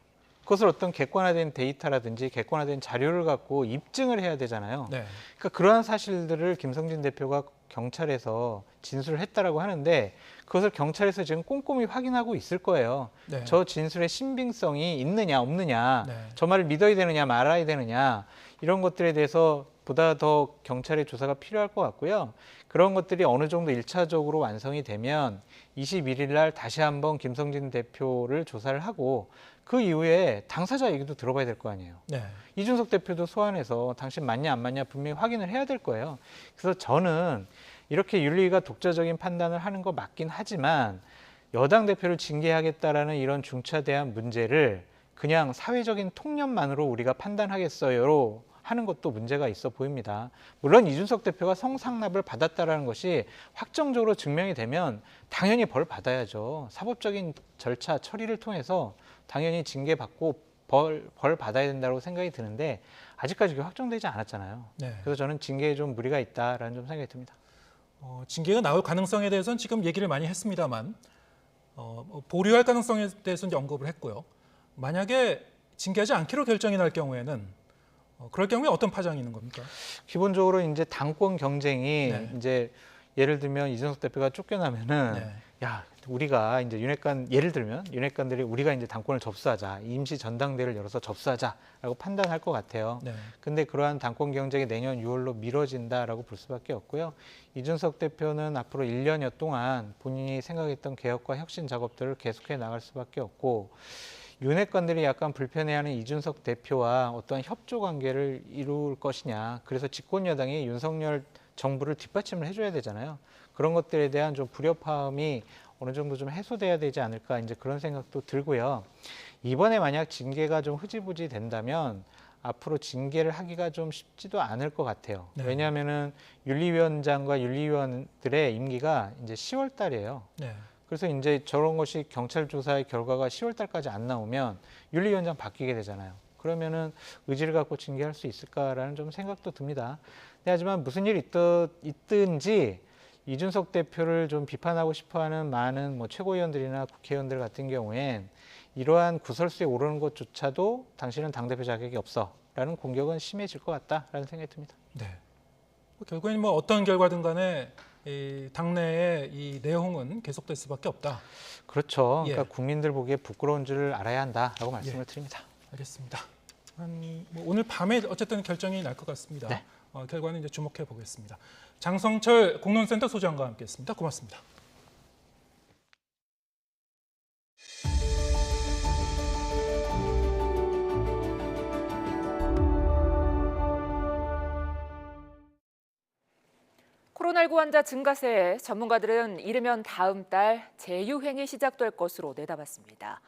그것을 어떤 객관화된 데이터라든지 객관화된 자료를 갖고 입증을 해야 되잖아요. 네. 그러니까 그러한 사실들을 김성진 대표가 경찰에서 진술을 했다라고 하는데 그것을 경찰에서 지금 꼼꼼히 확인하고 있을 거예요. 네. 저 진술의 신빙성이 있느냐 없느냐, 네. 저 말을 믿어야 되느냐 말아야 되느냐 이런 것들에 대해서 보다 더 경찰의 조사가 필요할 것 같고요. 그런 것들이 어느 정도 1차적으로 완성이 되면 21일 날 다시 한번 김성진 대표를 조사를 하고 그 이후에 당사자 얘기도 들어봐야 될 거 아니에요. 네. 이준석 대표도 소환해서 당신 맞냐 안 맞냐 분명히 확인을 해야 될 거예요. 그래서 저는 이렇게 윤리위가 독자적인 판단을 하는 거 맞긴 하지만 여당 대표를 징계하겠다라는 이런 중차대한 문제를 그냥 사회적인 통념만으로 우리가 판단하겠어요로 하는 것도 문제가 있어 보입니다. 물론 이준석 대표가 성상납을 받았다라는 것이 확정적으로 증명이 되면 당연히 벌 받아야죠. 사법적인 절차 처리를 통해서 당연히 징계받고 벌 받아야 된다고 생각이 드는데 아직까지 그게 확정되지 않았잖아요. 네. 그래서 저는 징계에 좀 무리가 있다라는 좀 생각이 듭니다. 징계가 나올 가능성에 대해서는 지금 얘기를 많이 했습니다만 보류할 가능성에 대해서 이제 언급을 했고요. 만약에 징계하지 않기로 결정이 날 경우에는 그럴 경우에 어떤 파장이 있는 겁니까? 기본적으로 이제 당권 경쟁이 네. 이제 예를 들면 이준석 대표가 쫓겨나면은 네. 야 우리가 이제 윤핵관 예를 들면 윤핵관들이 우리가 이제 당권을 접수하자 임시 전당대회를 열어서 접수하자라고 판단할 것 같아요. 네. 근데 그러한 당권 경쟁이 내년 6월로 미뤄진다라고 볼 수밖에 없고요. 이준석 대표는 앞으로 1년여 동안 본인이 생각했던 개혁과 혁신 작업들을 계속해 나갈 수밖에 없고 윤핵관들이 약간 불편해하는 이준석 대표와 어떠한 협조 관계를 이룰 것이냐. 그래서 집권 여당이 윤석열 정부를 뒷받침을 해줘야 되잖아요. 그런 것들에 대한 좀 불협화음이 어느 정도 좀 해소돼야 되지 않을까 이제 그런 생각도 들고요. 이번에 만약 징계가 좀 흐지부지 된다면 앞으로 징계를 하기가 좀 쉽지도 않을 것 같아요. 네. 왜냐하면은 윤리위원장과 윤리위원들의 임기가 이제 10월 달이에요. 네. 그래서 이제 저런 것이 경찰 조사의 결과가 10월 달까지 안 나오면 윤리위원장 바뀌게 되잖아요. 그러면은 의지를 갖고 징계할 수 있을까라는 좀 생각도 듭니다. 네, 하지만 무슨 일이 있든지 이준석 대표를 좀 비판하고 싶어하는 많은 뭐 최고위원들이나 국회의원들 같은 경우엔 이러한 구설수에 오르는 것조차도 당신은 당대표 자격이 없어라는 공격은 심해질 것 같다라는 생각이 듭니다. 네. 결국엔 뭐 어떤 결과든 간에 이 당내의 이 내용은 계속될 수밖에 없다. 그렇죠. 예. 그러니까 국민들 보기에 부끄러운 줄을 알아야 한다라고 말씀을 드립니다. 알겠습니다. 뭐 오늘 밤에 어쨌든 결정이 날 것 같습니다. 네. 결과는 이제 주목해 보겠습니다. 장성철 공론센터 소장과 함께했습니다. 고맙습니다. 코로나19 환자 증가세에 전문가들은 이르면 다음 달 재유행이 시작될 것으로 내다봤습니다.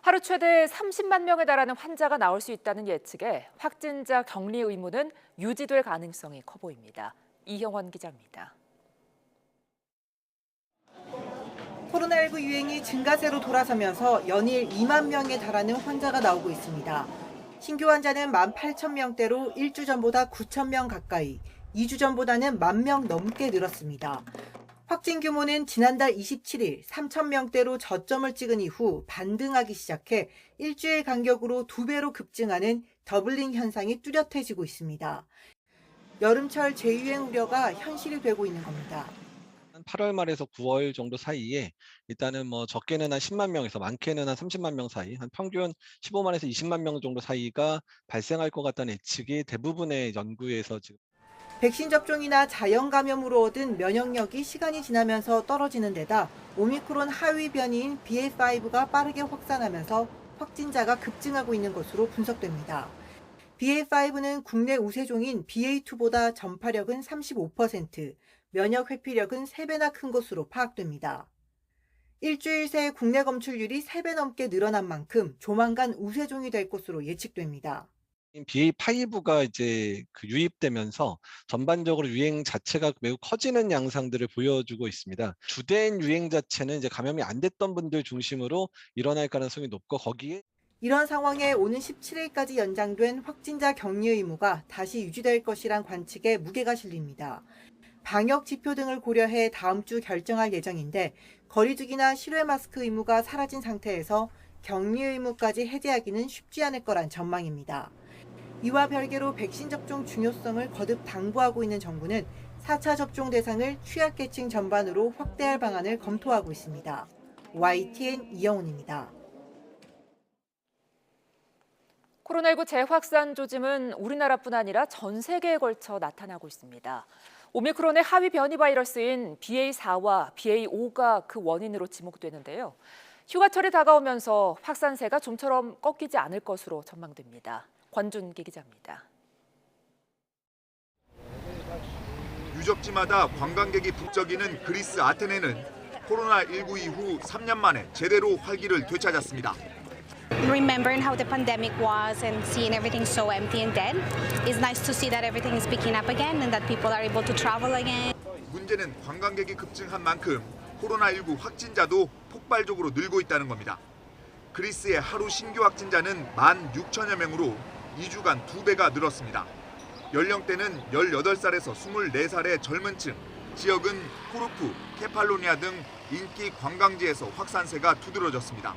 하루 최대 30만 명에 달하는 환자가 나올 수 있다는 예측에 확진자 격리 의무는 유지될 가능성이 커 보입니다. 이형원 기자입니다. 코로나19 유행이 증가세로 돌아서면서 연일 2만 명에 달하는 환자가 나오고 있습니다. 신규 환자는 18,000명대로 1주 전보다 9,000명 가까이, 2주 전보다는 10,000명 넘게 늘었습니다. 확진 규모는 지난달 27일 3,000명대로 저점을 찍은 이후 반등하기 시작해 일주일 간격으로 2배로 급증하는 더블링 현상이 뚜렷해지고 있습니다. 여름철 재유행 우려가 현실이 되고 있는 겁니다. 8월 말에서 9월 정도 사이에 일단은 뭐 적게는 한 10만 명에서 많게는 한 30만 명 사이, 한 평균 15만에서 20만 명 정도 사이가 발생할 것 같다는 예측이 대부분의 연구에서 지금. 백신 접종이나 자연 감염으로 얻은 면역력이 시간이 지나면서 떨어지는 데다 오미크론 하위 변이인 BA.5가 빠르게 확산하면서 확진자가 급증하고 있는 것으로 분석됩니다. BA.5는 국내 우세종인 BA.2보다 전파력은 35%, 면역 회피력은 3배나 큰 것으로 파악됩니다. 일주일 새 국내 검출률이 3배 넘게 늘어난 만큼 조만간 우세종이 될 것으로 예측됩니다. BA.5가 이제 유입되면서 전반적으로 유행 자체가 매우 커지는 양상들을 보여주고 있습니다. 주된 유행 자체는 이제 감염이 안 됐던 분들 중심으로 일어날 가능성이 높고 거기에 이런 상황에 오는 17일까지 연장된 확진자 격리 의무가 다시 유지될 것이란 관측에 무게가 실립니다. 방역 지표 등을 고려해 다음 주 결정할 예정인데 거리두기나 실외 마스크 의무가 사라진 상태에서 격리 의무까지 해제하기는 쉽지 않을 거란 전망입니다. 이와 별개로 백신 접종 중요성을 거듭 당부하고 있는 정부는 4차 접종 대상을 취약계층 전반으로 확대할 방안을 검토하고 있습니다. YTN 이영훈입니다. 코로나19 재확산 조짐은 우리나라뿐 아니라 전 세계에 걸쳐 나타나고 있습니다. 오미크론의 하위 변이 바이러스인 BA.4와 BA.5가 그 원인으로 지목되는데요. 휴가철이 다가오면서 확산세가 좀처럼 꺾이지 않을 것으로 전망됩니다. 권준기 기자입니다. 유적지마다 관광객이 북적이는 그리스 아테네는 코로나19 이후 3년 만에 제대로 활기를 되찾았습니다. Remembering how the pandemic was and seeing everything so empty and dead, it's nice to see that everything is picking up again and that people are able to travel again. 문제는 관광객이 급증한 만큼 코로나19 확진자도 폭발적으로 늘고 있다는 겁니다. 그리스의 하루 신규 확진자는 16,000여 명으로 2주간 2배가 늘었습니다. 연령대는 18살에서 24살의 젊은 층, 지역은 코르푸, 케팔로니아 등 인기 관광지에서 확산세가 두드러졌습니다.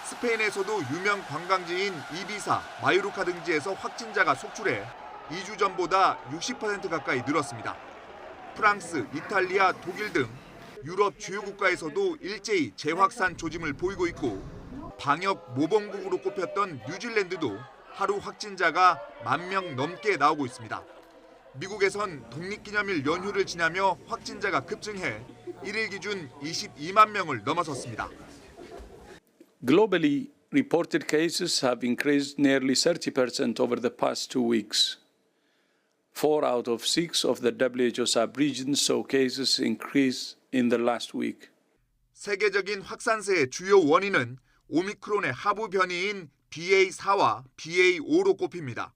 스페인에서도 유명 관광지인 이비사, 마요르카 등지에서 확진자가 속출해 2주 전보다 60% 가까이 늘었습니다. 프랑스, 이탈리아, 독일 등 유럽 주요 국가에서도 일제히 재확산 조짐을 보이고 있고 방역 모범국으로 꼽혔던 뉴질랜드도 하루 확진자가 10,000명 넘게 나오고 있습니다. 미국에선 독립기념일 연휴를 지나며 확진자가 급증해 1일 기준 22만 명을 넘어섰습니다. Globally, reported cases have increased nearly 30% over the past 2 weeks. 4 out of 6 of the WHO sub-regions saw cases increase in the last week. 세계적인 확산세의 주요 원인은 오미크론의 하부 변이인 BA.4와 BA.5로 꼽힙니다.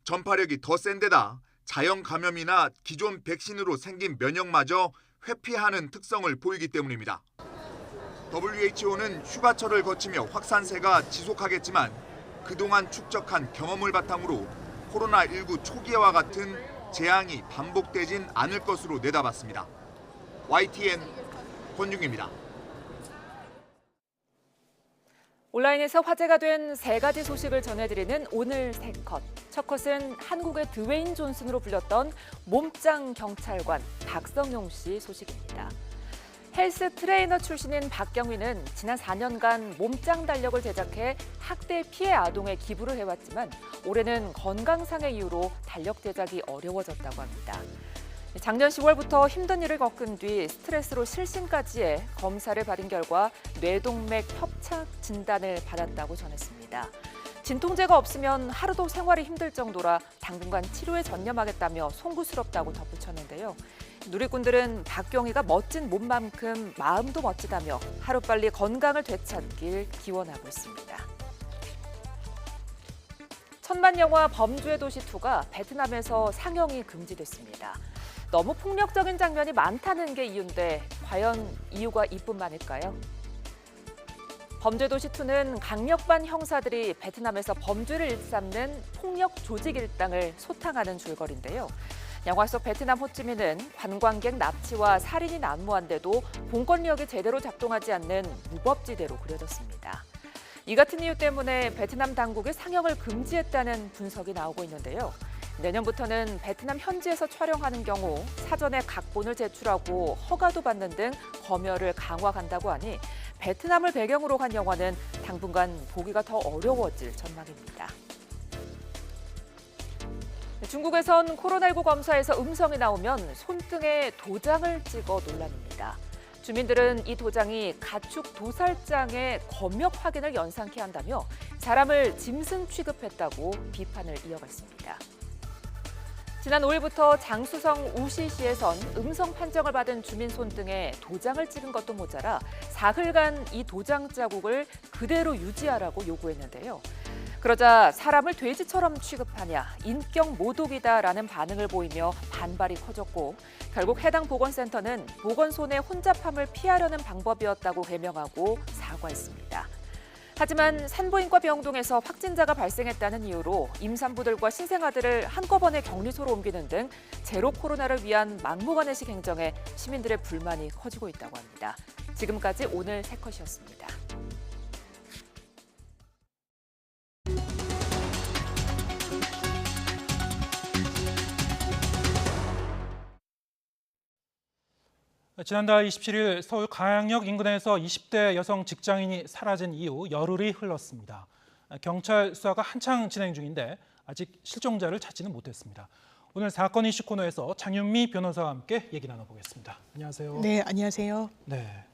전파력이 더 센 데다 자연 감염이나 기존 백신으로 생긴 면역마저 회피하는 특성을 보이기 때문입니다. WHO는 휴가철을 거치며 확산세가 지속하겠지만 그동안 축적한 경험을 바탕으로 코로나19 초기화와 같은 재앙이 반복되진 않을 것으로 내다봤습니다. YTN 권중입니다. 온라인에서 화제가 된 3가지 소식을 전해드리는 오늘 3컷. 첫 컷은 한국의 드웨인 존슨으로 불렸던 몸짱 경찰관 박성용 씨 소식입니다. 헬스 트레이너 출신인 박경위는 지난 4년간 몸짱 달력을 제작해 학대 피해 아동에 기부를 해왔지만 올해는 건강상의 이유로 달력 제작이 어려워졌다고 합니다. 작년 10월부터 힘든 일을 겪은 뒤 스트레스로 실신까지 해 검사를 받은 결과 뇌동맥 협착 진단을 받았다고 전했습니다. 진통제가 없으면 하루도 생활이 힘들 정도라 당분간 치료에 전념하겠다며 송구스럽다고 덧붙였는데요. 누리꾼들은 박경희가 멋진 몸만큼 마음도 멋지다며 하루빨리 건강을 되찾길 기원하고 있습니다. 천만 영화 범죄의 도시 2가 베트남에서 상영이 금지됐습니다. 너무 폭력적인 장면이 많다는 게 이유인데 과연 이유가 이뿐만일까요? 범죄도시 2는 강력반 형사들이 베트남에서 범죄를 일삼는 폭력 조직 일당을 소탕하는 줄거리인데요. 영화 속 베트남 호찌민은 관광객 납치와 살인이 난무한데도 공권력이 제대로 작동하지 않는 무법지대로 그려졌습니다. 이 같은 이유 때문에 베트남 당국이 상영을 금지했다는 분석이 나오고 있는데요. 내년부터는 베트남 현지에서 촬영하는 경우 사전에 각본을 제출하고 허가도 받는 등 검열을 강화한다고 하니 베트남을 배경으로 한 영화는 당분간 보기가 더 어려워질 전망입니다. 중국에선 코로나19 검사에서 음성이 나오면 손등에 도장을 찍어 논란입니다. 주민들은 이 도장이 가축 도살장의 검역 확인을 연상케 한다며 사람을 짐승 취급했다고 비판을 이어갔습니다. 지난 5일부터 장수성 우시시에선 음성 판정을 받은 주민 손등에 도장을 찍은 것도 모자라 사흘간 이 도장 자국을 그대로 유지하라고 요구했는데요. 그러자 사람을 돼지처럼 취급하냐, 인격 모독이다라는 반응을 보이며 반발이 커졌고 결국 해당 보건센터는 보건소 내 혼잡함을 피하려는 방법이었다고 해명하고 사과했습니다. 하지만 산부인과 병동에서 확진자가 발생했다는 이유로 임산부들과 신생아들을 한꺼번에 격리소로 옮기는 등 제로 코로나를 위한 막무가내식 행정에 시민들의 불만이 커지고 있다고 합니다. 지금까지 오늘 새 컷이었습니다. 지난달 27일 서울 가양역 인근에서 20대 여성 직장인이 사라진 이후 열흘이 흘렀습니다. 경찰 수사가 한창 진행 중인데 아직 실종자를 찾지는 못했습니다. 오늘 사건 이슈 코너에서 장윤미 변호사와 함께 얘기 나눠보겠습니다. 안녕하세요. 네, 안녕하세요. 네,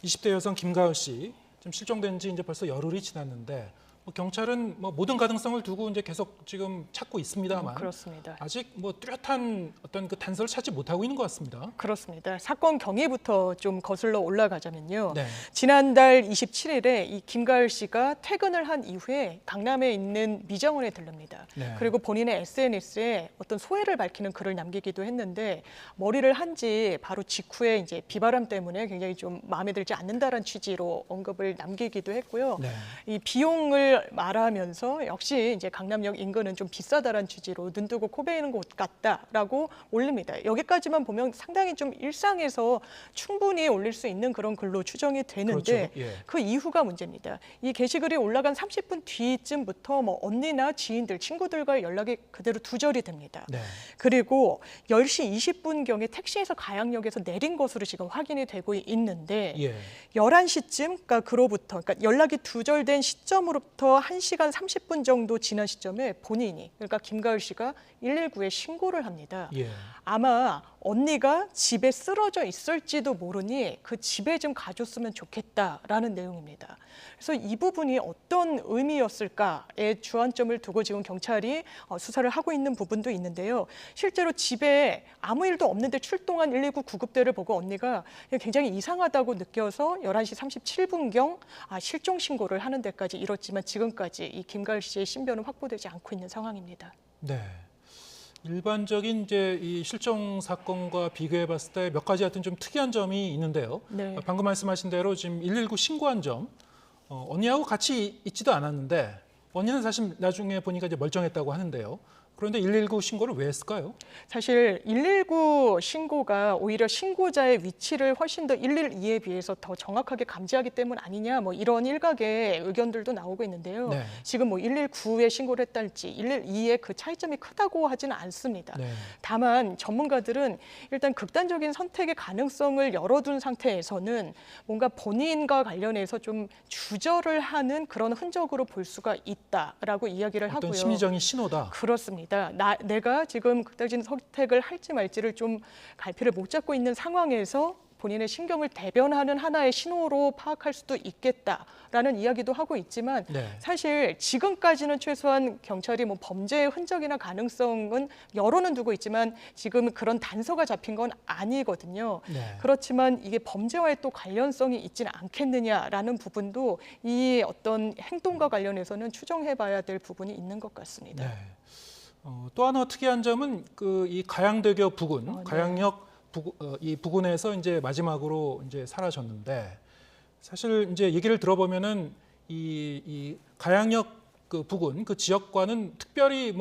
20대 여성 김가을 씨 좀 실종된 지 이제 벌써 열흘이 지났는데 경찰은 모든 가능성을 두고 이제 계속 지금 찾고 있습니다만 그렇습니다. 아직 뚜렷한 어떤 그 단서를 찾지 못하고 있는 것 같습니다. 그렇습니다. 사건 경위부터 좀 거슬러 올라가자면요. 네. 지난달 27일에 이 김가을 씨가 퇴근을 한 이후에 강남에 있는 미정원에 들릅니다. 네. 그리고 본인의 SNS에 어떤 소회를 밝히는 글을 남기기도 했는데 머리를 한 지 바로 직후에 이제 비바람 때문에 굉장히 좀 마음에 들지 않는다라는 취지로 언급을 남기기도 했고요. 네. 이 비용을 말하면서 역시 이제 강남역 인근은 좀 비싸다라는 취지로 눈 뜨고 코 베이는 곳 같다라고 올립니다. 여기까지만 보면 상당히 좀 일상에서 충분히 올릴 수 있는 그런 글로 추정이 되는데 그렇죠. 예. 그 이후가 문제입니다. 이 게시글이 올라간 30분 뒤쯤부터 언니나 지인들, 친구들과의 연락이 그대로 두절이 됩니다. 네. 그리고 10시 20분경에 택시에서 가양역에서 내린 것으로 지금 확인이 되고 있는데 예. 11시쯤, 그러니까 연락이 두절된 시점으로부터 1시간 30분 정도 지난 시점에 본인이, 그러니까 김가을 씨가 119에 신고를 합니다. 예. 아마 언니가 집에 쓰러져 있을지도 모르니 그 집에 좀 가줬으면 좋겠다라는 내용입니다. 그래서 이 부분이 어떤 의미였을까에 주안점을 두고 지금 경찰이 수사를 하고 있는 부분도 있는데요. 실제로 집에 아무 일도 없는데 출동한 119 구급대를 보고 언니가 굉장히 이상하다고 느껴서 11시 37분경 실종 신고를 하는 데까지 이뤘지만 지금까지 이 김가을 씨의 신변은 확보되지 않고 있는 상황입니다. 네. 일반적인 이제 이 실종 사건과 비교해 봤을 때 몇 가지 하여튼 좀 특이한 점이 있는데요. 네. 방금 말씀하신 대로 지금 119 신고한 점, 언니하고 같이 있지도 않았는데 언니는 사실 나중에 보니까 이제 멀쩡했다고 하는데요. 그런데 119 신고를 왜 했을까요? 사실 119 신고가 오히려 신고자의 위치를 훨씬 더 112에 비해서 더 정확하게 감지하기 때문 아니냐, 이런 일각의 의견들도 나오고 있는데요. 네. 지금 119에 신고를 했달지 112에 그 차이점이 크다고 하지는 않습니다. 네. 다만 전문가들은 일단 극단적인 선택의 가능성을 열어둔 상태에서는 뭔가 본인과 관련해서 좀 주저를 하는 그런 흔적으로 볼 수가 있다라고 이야기를 어떤 하고요. 심리적인 신호다. 그렇습니다. 내가 지금 극단적인 선택을 할지 말지를 좀 갈피를 못 잡고 있는 상황에서 본인의 신경을 대변하는 하나의 신호로 파악할 수도 있겠다라는 이야기도 하고 있지만 네. 사실 지금까지는 최소한 경찰이 범죄의 흔적이나 가능성은 열어는 두고 있지만 지금 그런 단서가 잡힌 건 아니거든요. 네. 그렇지만 이게 범죄와의 또 관련성이 있지는 않겠느냐라는 부분도 이 어떤 행동과 관련해서는 추정해봐야 될 부분이 있는 것 같습니다. 네. 또 하나 특이한 점은 이 가양대교 부근, 네. 가양역 이 부근에서 이제 마지막으로 이제 사라졌는데 사실 이제 얘기를 들어보면은 이 가양역 그 부근 그 지역과는 특별히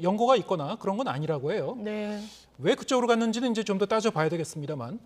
연고가 있거나 그런 건 아니라고 해요. 네. 왜 그쪽으로 갔는지는 이제 좀 더 따져봐야 되겠습니다만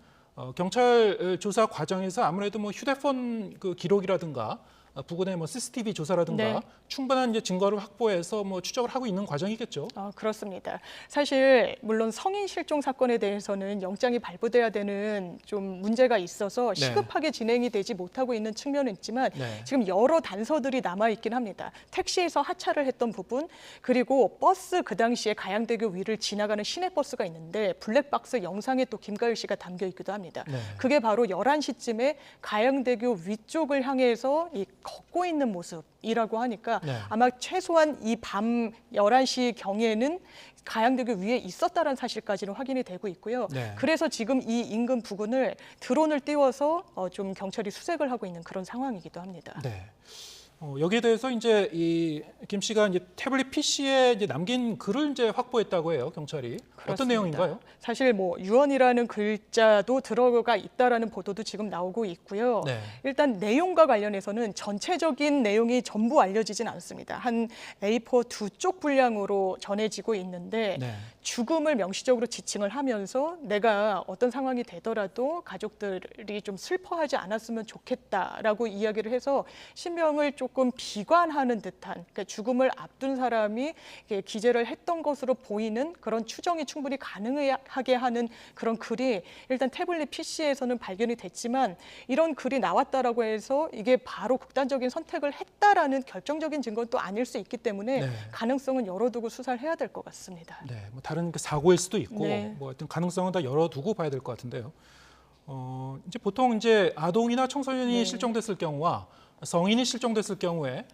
경찰 조사 과정에서 아무래도 휴대폰 그 기록이라든가 부근의 CCTV 조사라든가 네. 충분한 이제 증거를 확보해서 추적을 하고 있는 과정이겠죠. 그렇습니다. 사실 물론 성인 실종 사건에 대해서는 영장이 발부돼야 되는 좀 문제가 있어서 네. 시급하게 진행이 되지 못하고 있는 측면은 있지만 네. 지금 여러 단서들이 남아 있긴 합니다. 택시에서 하차를 했던 부분, 그리고 버스 그 당시에 가양대교 위를 지나가는 시내버스가 있는데 블랙박스 영상에 또 김가을 씨가 담겨 있기도 합니다. 네. 그게 바로 11시쯤에 가양대교 위쪽을 향해서 이 걷고 있는 모습이라고 하니까 네. 아마 최소한 이 밤 11시 경에는 가양대교 위에 있었다는 사실까지는 확인이 되고 있고요. 네. 그래서 지금 이 인근 부근을 드론을 띄워서 좀 경찰이 수색을 하고 있는 그런 상황이기도 합니다. 네. 여기에 대해서 이제 이 김 씨가 이제 태블릿 PC에 이제 남긴 글을 이제 확보했다고 해요, 경찰이. 그렇습니다. 어떤 내용인가요? 사실 뭐 유언이라는 글자도 들어가 있다라는 보도도 지금 나오고 있고요. 네. 일단 내용과 관련해서는 전체적인 내용이 전부 알려지진 않습니다. 한 A4 두 쪽 분량으로 전해지고 있는데 네. 죽음을 명시적으로 지칭을 하면서 내가 어떤 상황이 되더라도 가족들이 좀 슬퍼하지 않았으면 좋겠다라고 이야기를 해서 신병을 조금 비관하는 듯한, 그러니까 죽음을 앞둔 사람이 기재를 했던 것으로 보이는 그런 추정이 충분히 가능하게 하는 그런 글이 일단 태블릿 PC에서는 발견이 됐지만 이런 글이 나왔다라고 해서 이게 바로 극단적인 선택을 했다라는 결정적인 증거는 또 아닐 수 있기 때문에 네. 가능성은 열어두고 수사를 해야 될 것 같습니다. 네, 뭐 다른 그 사고일 수도 있고 네. 뭐 하여튼 가능성은 다 열어두고 봐야 될 것 같은데요. 이제 보통 이제 아동이나 청소년이 네. 실종됐을 경우와 성인이 실종됐을 경우에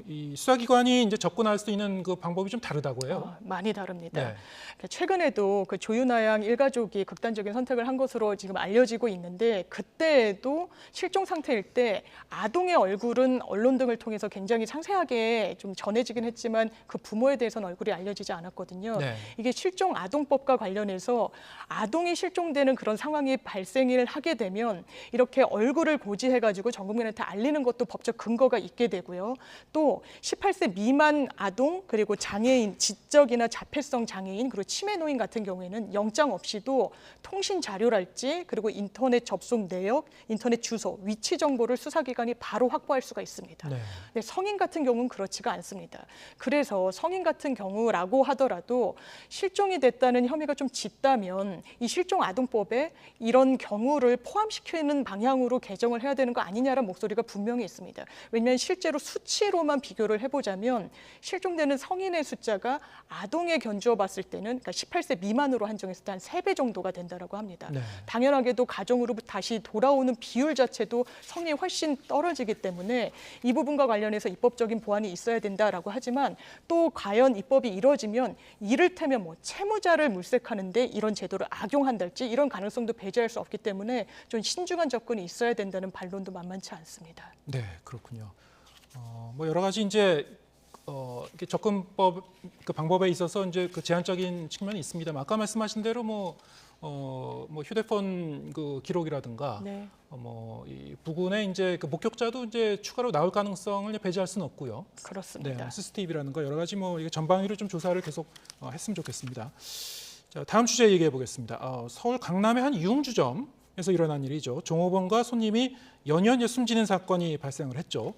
이 수사기관이 이제 접근할 수 있는 그 방법이 좀 다르다고 해요. 많이 다릅니다. 네. 최근에도 그 조윤아 양 일가족이 극단적인 선택을 한 것으로 지금 알려지고 있는데 그때도 실종 상태일 때 아동의 얼굴은 언론 등을 통해서 굉장히 상세하게 좀 전해지긴 했지만 그 부모에 대해서는 얼굴이 알려지지 않았거든요. 네. 이게 실종 아동법과 관련해서 아동이 실종되는 그런 상황이 발생을 하게 되면 이렇게 얼굴을 고지해가지고 전 국민한테 알리는 것도 법적 근거가 있게 되고요. 또 18세 미만 아동 그리고 장애인, 지적이나 자폐성 장애인 그리고 치매 노인 같은 경우에는 영장 없이도 통신 자료랄지 그리고 인터넷 접속 내역, 인터넷 주소, 위치 정보를 수사기관이 바로 확보할 수가 있습니다. 네. 근데 성인 같은 경우는 그렇지가 않습니다. 그래서 성인 같은 경우라고 하더라도 실종이 됐다는 혐의가 좀 짙다면 이 실종 아동법에 이런 경우를 포함시키는 방향으로 개정을 해야 되는 거 아니냐라는 목소리가 분명히 있습니다. 왜냐하면 실제로 수치로만 비교를 해보자면 실종되는 성인의 숫자가 아동에 견주어 봤을 때는 그러니까 18세 미만으로 한정했을 때 한 3배 정도가 된다고 합니다. 네. 당연하게도 가정으로 다시 돌아오는 비율 자체도 성이 훨씬 떨어지기 때문에 이 부분과 관련해서 입법적인 보완이 있어야 된다라고 하지만 또 과연 입법이 이루어지면 이를테면 뭐 채무자를 물색하는데 이런 제도를 악용한달지 이런 가능성도 배제할 수 없기 때문에 좀 신중한 접근이 있어야 된다는 반론도 만만치 않습니다. 네, 그렇군요. 뭐 여러 가지 이제 이렇게 접근법 그 방법에 있어서 이제 그 제한적인 측면이 있습니다만 아까 말씀하신 대로 뭐 휴대폰 그 기록이라든가 네. 이 부근에 이제 그 목격자도 이제 추가로 나올 가능성을 배제할 수는 없고요. 그렇습니다. 네, CCTV라든가 여러 가지 뭐 이게 전방위로 좀 조사를 계속 했으면 좋겠습니다. 자, 다음 주제 얘기해 보겠습니다. 서울 강남의 한 유흥주점에서 일어난 일이죠. 종업원과 손님이 연이어 숨지는 사건이 발생을 했죠.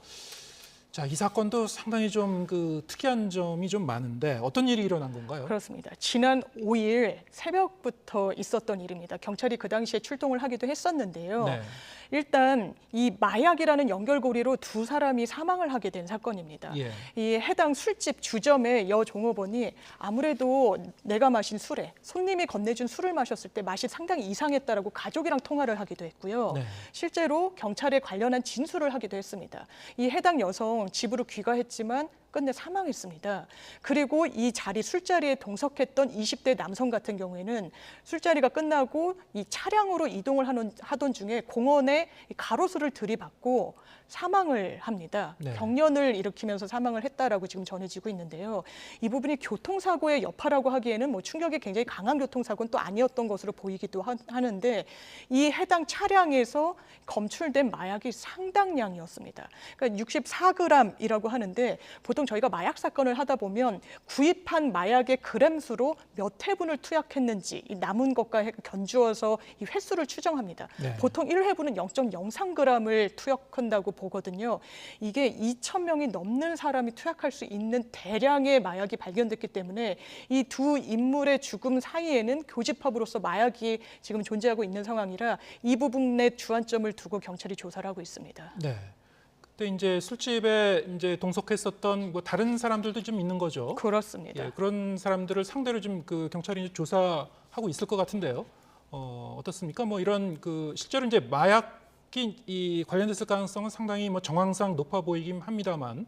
자, 이 사건도 상당히 좀 그 특이한 점이 좀 많은데 어떤 일이 일어난 건가요? 그렇습니다. 지난 5일 새벽부터 있었던 일입니다. 경찰이 그 당시에 출동을 하기도 했었는데요. 네. 일단 이 마약이라는 연결고리로 두 사람이 사망을 하게 된 사건입니다. 예. 이 해당 술집 주점의 여 종업원이 아무래도 내가 마신 술에 손님이 건네준 술을 마셨을 때 맛이 상당히 이상했다라고 가족이랑 통화를 하기도 했고요. 네. 실제로 경찰에 관련한 진술을 하기도 했습니다. 이 해당 여성 집으로 귀가했지만 끝내 사망했습니다. 그리고 이 술자리에 동석했던 20대 남성 같은 경우에는 술자리가 끝나고 이 차량으로 이동을 하던 중에 공원에 가로수를 들이받고 사망을 합니다. 네. 경련을 일으키면서 사망을 했다라고 지금 전해지고 있는데요. 이 부분이 교통사고의 여파라고 하기에는 뭐 충격이 굉장히 강한 교통사고는 또 아니었던 것으로 보이기도 하는데 이 해당 차량에서 검출된 마약이 상당량이었습니다. 그러니까 64g이라고 하는데 보통 저희가 마약 사건을 하다 보면 구입한 마약의 그램수로 몇 회분을 투약했는지 이 남은 것과 견주어서 이 횟수를 추정합니다. 네. 보통 1회분은 0.03g을 투약한다고 보거든요. 이게 2,000명이 넘는 사람이 투약할 수 있는 대량의 마약이 발견됐기 때문에 이 두 인물의 죽음 사이에는 교집합으로서 마약이 지금 존재하고 있는 상황이라 이 부분에 주안점을 두고 경찰이 조사를 하고 있습니다. 네. 그때 이제 술집에 이제 동석했었던 뭐 다른 사람들도 좀 있는 거죠. 그렇습니다. 예, 그런 사람들을 상대로 좀 그 경찰이 이제 조사하고 있을 것 같은데요. 어떻습니까? 뭐 이런 그 실제로 이제 마약 특히 이 관련됐을 가능성은 상당히 뭐 정황상 높아 보이긴 합니다만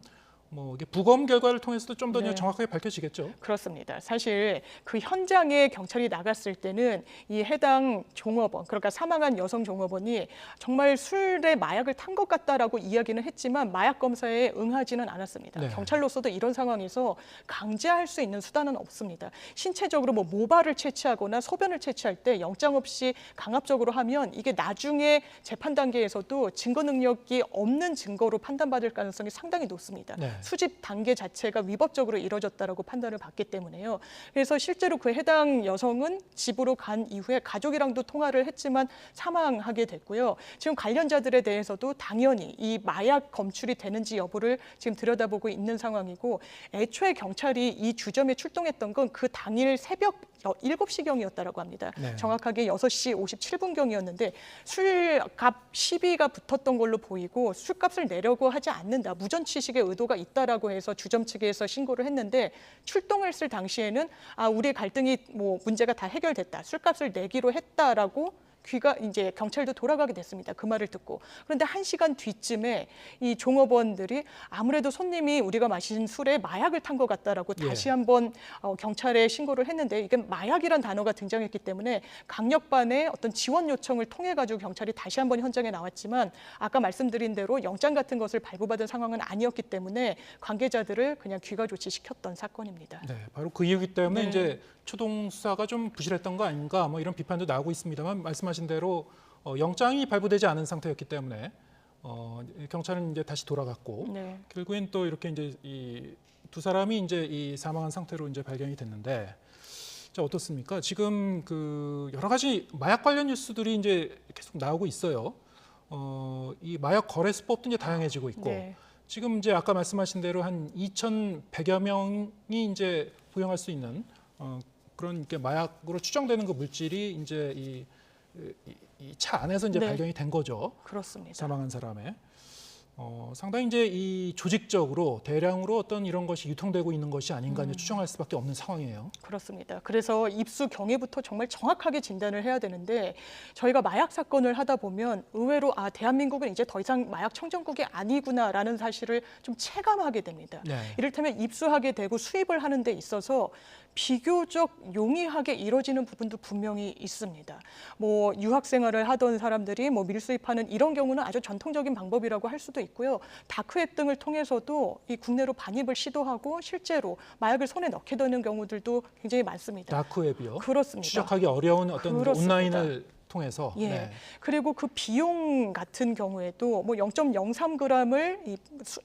뭐 이게 부검 결과를 통해서도 좀 더 네. 정확하게 밝혀지겠죠. 그렇습니다. 사실 그 현장에 경찰이 나갔을 때는 이 해당 종업원, 그러니까 사망한 여성 종업원이 정말 술에 마약을 탄 것 같다라고 이야기는 했지만 마약 검사에 응하지는 않았습니다. 네. 경찰로서도 이런 상황에서 강제할 수 있는 수단은 없습니다. 신체적으로 뭐 모발을 채취하거나 소변을 채취할 때 영장 없이 강압적으로 하면 이게 나중에 재판 단계에서도 증거 능력이 없는 증거로 판단받을 가능성이 상당히 높습니다. 네. 수집 단계 자체가 위법적으로 이뤄졌다라고 판단을 받기 때문에요. 그래서 실제로 그 해당 여성은 집으로 간 이후에 가족이랑도 통화를 했지만 사망하게 됐고요. 지금 관련자들에 대해서도 당연히 이 마약 검출이 되는지 여부를 지금 들여다보고 있는 상황이고 애초에 경찰이 이 주점에 출동했던 건 그 당일 새벽 7시경이었다라고 합니다. 네. 정확하게 6시 57분경이었는데 술값 시비가 붙었던 걸로 보이고 술값을 내려고 하지 않는다. 무전취식의 의도가 있다라고 해서 주점 측에서 신고를 했는데 출동했을 당시에는 우리 갈등이 뭐 문제가 다 해결됐다. 술값을 내기로 했다라고 귀가 이제 경찰도 돌아가게 됐습니다. 그 말을 듣고. 그런데 1시간 뒤쯤에 이 종업원들이 아무래도 손님이 우리가 마신 술에 마약을 탄 것 같다라고 다시 한번 경찰에 신고를 했는데 이게 마약이란 단어가 등장했기 때문에 강력반의 어떤 지원 요청을 통해 가지고 경찰이 다시 한번 현장에 나왔지만 아까 말씀드린 대로 영장 같은 것을 발부받은 상황은 아니었기 때문에 관계자들을 그냥 귀가 조치시켰던 사건입니다. 네, 바로 그 이유기 때문에 네. 이제 초동 수사가 좀 부실했던 거 아닌가 뭐 이런 비판도 나오고 있습니다만 말씀하신 대로 영장이 발부되지 않은 상태였기 때문에 경찰은 이제 다시 돌아갔고 네. 결국엔 또 이렇게 이제 이 두 사람이 이제 이 사망한 상태로 이제 발견이 됐는데 자 어떻습니까? 지금 그 여러 가지 마약 관련 뉴스들이 이제 계속 나오고 있어요. 이 마약 거래 수법도 이제 다양해지고 있고. 네. 지금 이제 아까 말씀하신 대로 한 2,100여 명이 이제服用할 수 있는 그런 이렇게 마약으로 추정되는 그 물질이 이제 이 차 안에서 이제 네. 발견이 된 거죠. 그렇습니다. 사망한 사람의. 상당히 이제 이 조직적으로 대량으로 어떤 이런 것이 유통되고 있는 것이 아닌가 이제 추정할 수밖에 없는 상황이에요. 그렇습니다. 그래서 입수 경위부터 정말 정확하게 진단을 해야 되는데 저희가 마약 사건을 하다 보면 의외로 대한민국은 이제 더 이상 마약 청정국이 아니구나라는 사실을 좀 체감하게 됩니다. 네. 이를테면 입수하게 되고 수입을 하는 데 있어서 비교적 용이하게 이뤄지는 부분도 분명히 있습니다. 뭐 유학 생활을 하던 사람들이 뭐 밀수입하는 이런 경우는 아주 전통적인 방법이라고 할 수도 있고요. 다크웹 등을 통해서도 이 국내로 반입을 시도하고 실제로 마약을 손에 넣게 되는 경우들도 굉장히 많습니다. 다크웹이요? 그렇습니다. 추적하기 어려운 어떤 그렇습니다. 온라인을 통해서. 예. 네. 그리고 그 비용 같은 경우에도 뭐 0.03g을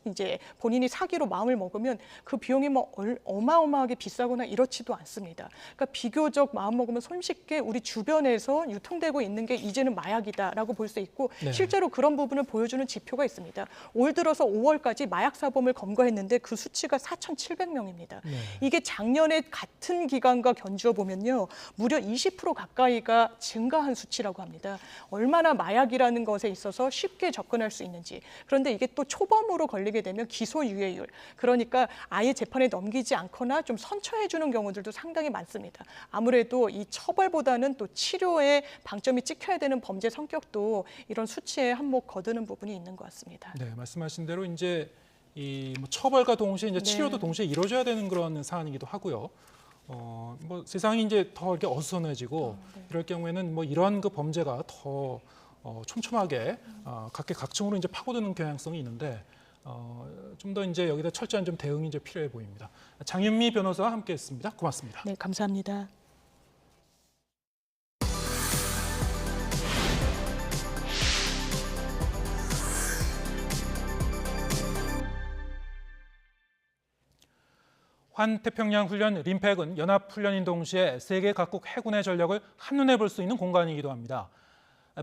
이제 본인이 사기로 마음을 먹으면 그 비용이 뭐 어마어마하게 비싸거나 이렇지도 않습니다. 그러니까 비교적 마음 먹으면 손쉽게 우리 주변에서 유통되고 있는 게 이제는 마약이다라고 볼 수 있고 네. 실제로 그런 부분을 보여주는 지표가 있습니다. 올 들어서 5월까지 마약 사범을 검거했는데 그 수치가 4,700명입니다. 네. 이게 작년에 같은 기간과 견주어 보면요. 무려 20% 가까이가 증가한 수치라고 합니다. 얼마나 마약이라는 것에 있어서 쉽게 접근할 수 있는지. 그런데 이게 또 초범으로 걸리게 되면 기소유예율. 그러니까 아예 재판에 넘기지 않거나 좀 선처해 주는 경우들도 상당히 많습니다. 아무래도 이 처벌보다는 또 치료에 방점이 찍혀야 되는 범죄 성격도 이런 수치에 한몫 거두는 부분이 있는 것 같습니다. 네, 말씀하신 대로 이제 이 뭐 처벌과 동시에 이제 치료도 동시에 이루어져야 되는 그런 사안이기도 하고요. 뭐 세상이 이제 더 이렇게 어수선해지고 이럴 경우에는 뭐 이러한 그 범죄가 더 촘촘하게 각계각층으로 이제 파고드는 경향성이 있는데 좀 더 이제 여기다 철저한 좀 대응이 이제 필요해 보입니다. 장윤미 변호사와 함께했습니다. 고맙습니다. 네, 감사합니다. 환태평양 훈련 림팩은 연합 훈련인 동시에 세계 각국 해군의 전력을 한눈에 볼 수 있는 공간이기도 합니다.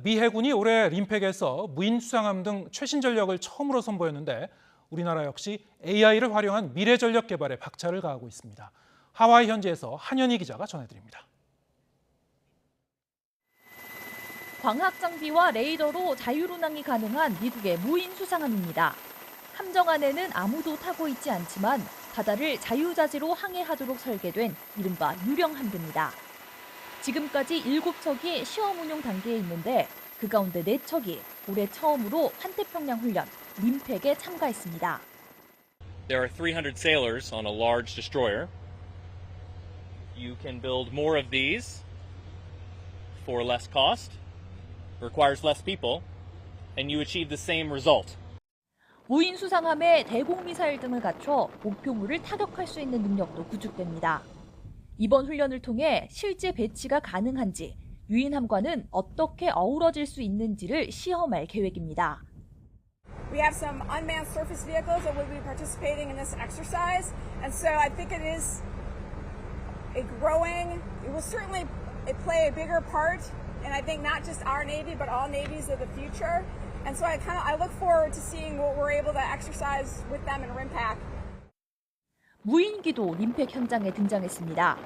미 해군이 올해 림팩에서 무인 수상함 등 최신 전력을 처음으로 선보였는데 우리나라 역시 AI를 활용한 미래 전력 개발에 박차를 가하고 있습니다. 하와이 현지에서 한현희 기자가 전해드립니다. 광학 장비와 레이더로 자율운항이 가능한 미국의 무인 수상함입니다. 함정 안에는 아무도 타고 있지 않지만 바다를 자유자재로 항해하도록 설계된 이른바 유령 함대입니다. 지금까지 7척이 시험 운용 단계에 있는데 그 가운데 4척이 올해 처음으로 환태평양 훈련 림팩에 참가했습니다. There are 300 sailors on a large destroyer. You can build more of these for less cost, requires less people, and you achieve the same result. 무인 수상함에 대공미사일 등을 갖춰 목표물을 타격할 수 있는 능력도 구축됩니다. 이번 훈련을 통해 실제 배치가 가능한지, 유인함과는 어떻게 어우러질 수 있는지를 시험할 계획입니다. We have some unmanned surface vehicles that will be participating in this exercise, and so I think it is a growing, it will certainly play a bigger part, and I think not just our Navy, but all navies of the future. And so I look forward to seeing what we're able to exercise with them in RIMPAC. 무인기도 림팩 현장에 등장했습니다.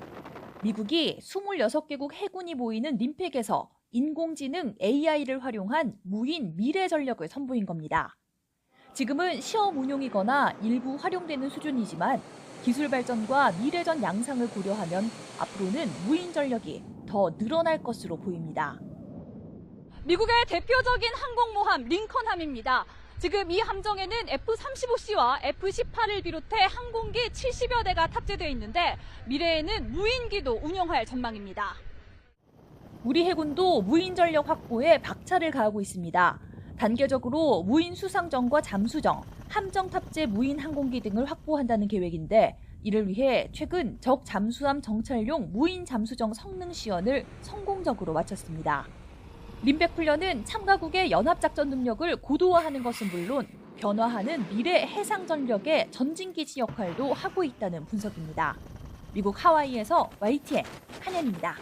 미국이 26개국 해군이 모이는 림팩에서 인공지능 AI를 활용한 무인 미래 전력을 선보인 겁니다. 지금은 시험 운용이거나 일부 활용되는 수준이지만 기술 발전과 미래전 양상을 고려하면 앞으로는 무인 전력이 더 늘어날 것으로 보입니다. 미국의 대표적인 항공모함 링컨함입니다. 지금 이 함정에는 F-35C와 F-18을 비롯해 항공기 70여 대가 탑재되어 있는데 미래에는 무인기도 운영할 전망입니다. 우리 해군도 무인 전력 확보에 박차를 가하고 있습니다. 단계적으로 무인 수상정과 잠수정, 함정 탑재 무인 항공기 등을 확보한다는 계획인데 이를 위해 최근 적 잠수함 정찰용 무인 잠수정 성능 시연을 성공적으로 마쳤습니다. 림팩 훈련은 참가국의 연합작전 능력을 고도화하는 것은 물론 변화하는 미래 해상 전력의 전진기지 역할도 하고 있다는 분석입니다. 미국 하와이에서 YTN 한현입니다.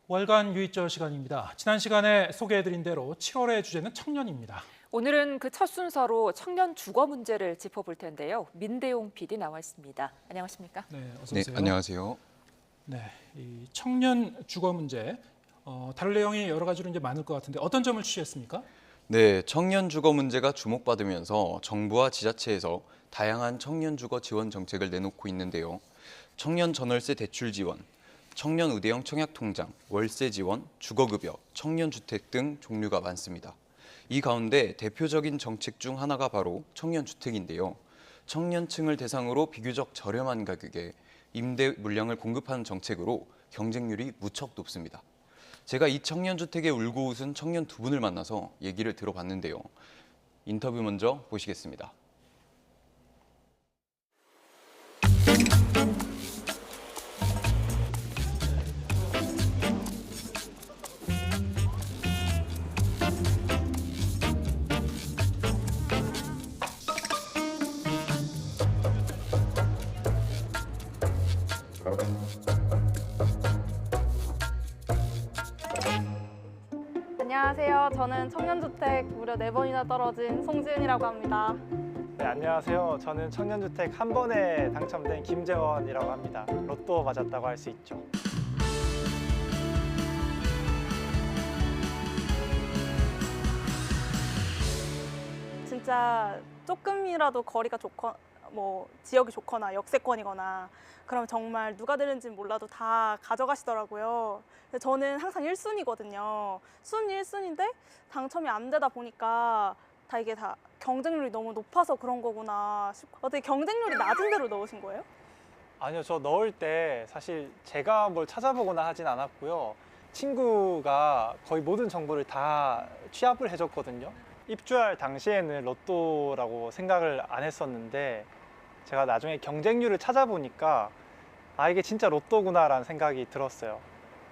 월간 유의절 시간입니다. 지난 시간에 소개해드린 대로 7월의 주제는 청년입니다. 오늘은 그 첫 순서로 청년 주거 문제를 짚어볼 텐데요. 민대용 PD 나와 있습니다. 안녕하십니까? 네, 어서 오세요. 네, 안녕하세요. 네, 이 청년 주거 문제 다룰 내용이 여러 가지로 이제 많을 것 같은데 어떤 점을 취재했습니까? 네, 청년 주거 문제가 주목받으면서 정부와 지자체에서 다양한 청년 주거 지원 정책을 내놓고 있는데요. 청년 전월세 대출 지원, 청년 의대형 청약 통장, 월세 지원, 주거급여, 청년 주택 등 종류가 많습니다. 이 가운데 대표적인 정책 중 하나가 바로 청년 주택인데요. 청년층을 대상으로 비교적 저렴한 가격에 임대 물량을 공급하는 정책으로 경쟁률이 무척 높습니다. 제가 이 청년 주택에 울고 웃은 청년 두 분을 만나서 얘기를 들어봤는데요. 인터뷰 먼저 보시겠습니다. 안녕하세요. 저는 청년주택 무려 4번이나 떨어진 송지은이라고 합니다. 네, 안녕하세요. 저는 청년주택 한 번에 당첨된 김재원이라고 합니다. 로또 맞았다고 할 수 있죠. 진짜 조금이라도 거리가 좋거나 지역이 좋거나 역세권이거나 그러면 정말 누가 되는지 몰라도 다 가져가시더라고요. 근데 저는 항상 1순위거든요. 순위 1순위인데 당첨이 안 되다 보니까 이게 다 경쟁률이 너무 높아서 그런 거구나 싶고. 어떻게 경쟁률이 낮은 데로 넣으신 거예요? 아니요, 저 넣을 때 사실 제가 뭘 찾아보거나 하진 않았고요. 친구가 거의 모든 정보를 다 취합을 해줬거든요. 입주할 당시에는 로또라고 생각을 안 했었는데 제가 나중에 경쟁률을 찾아보니까 이게 진짜 로또구나라는 생각이 들었어요.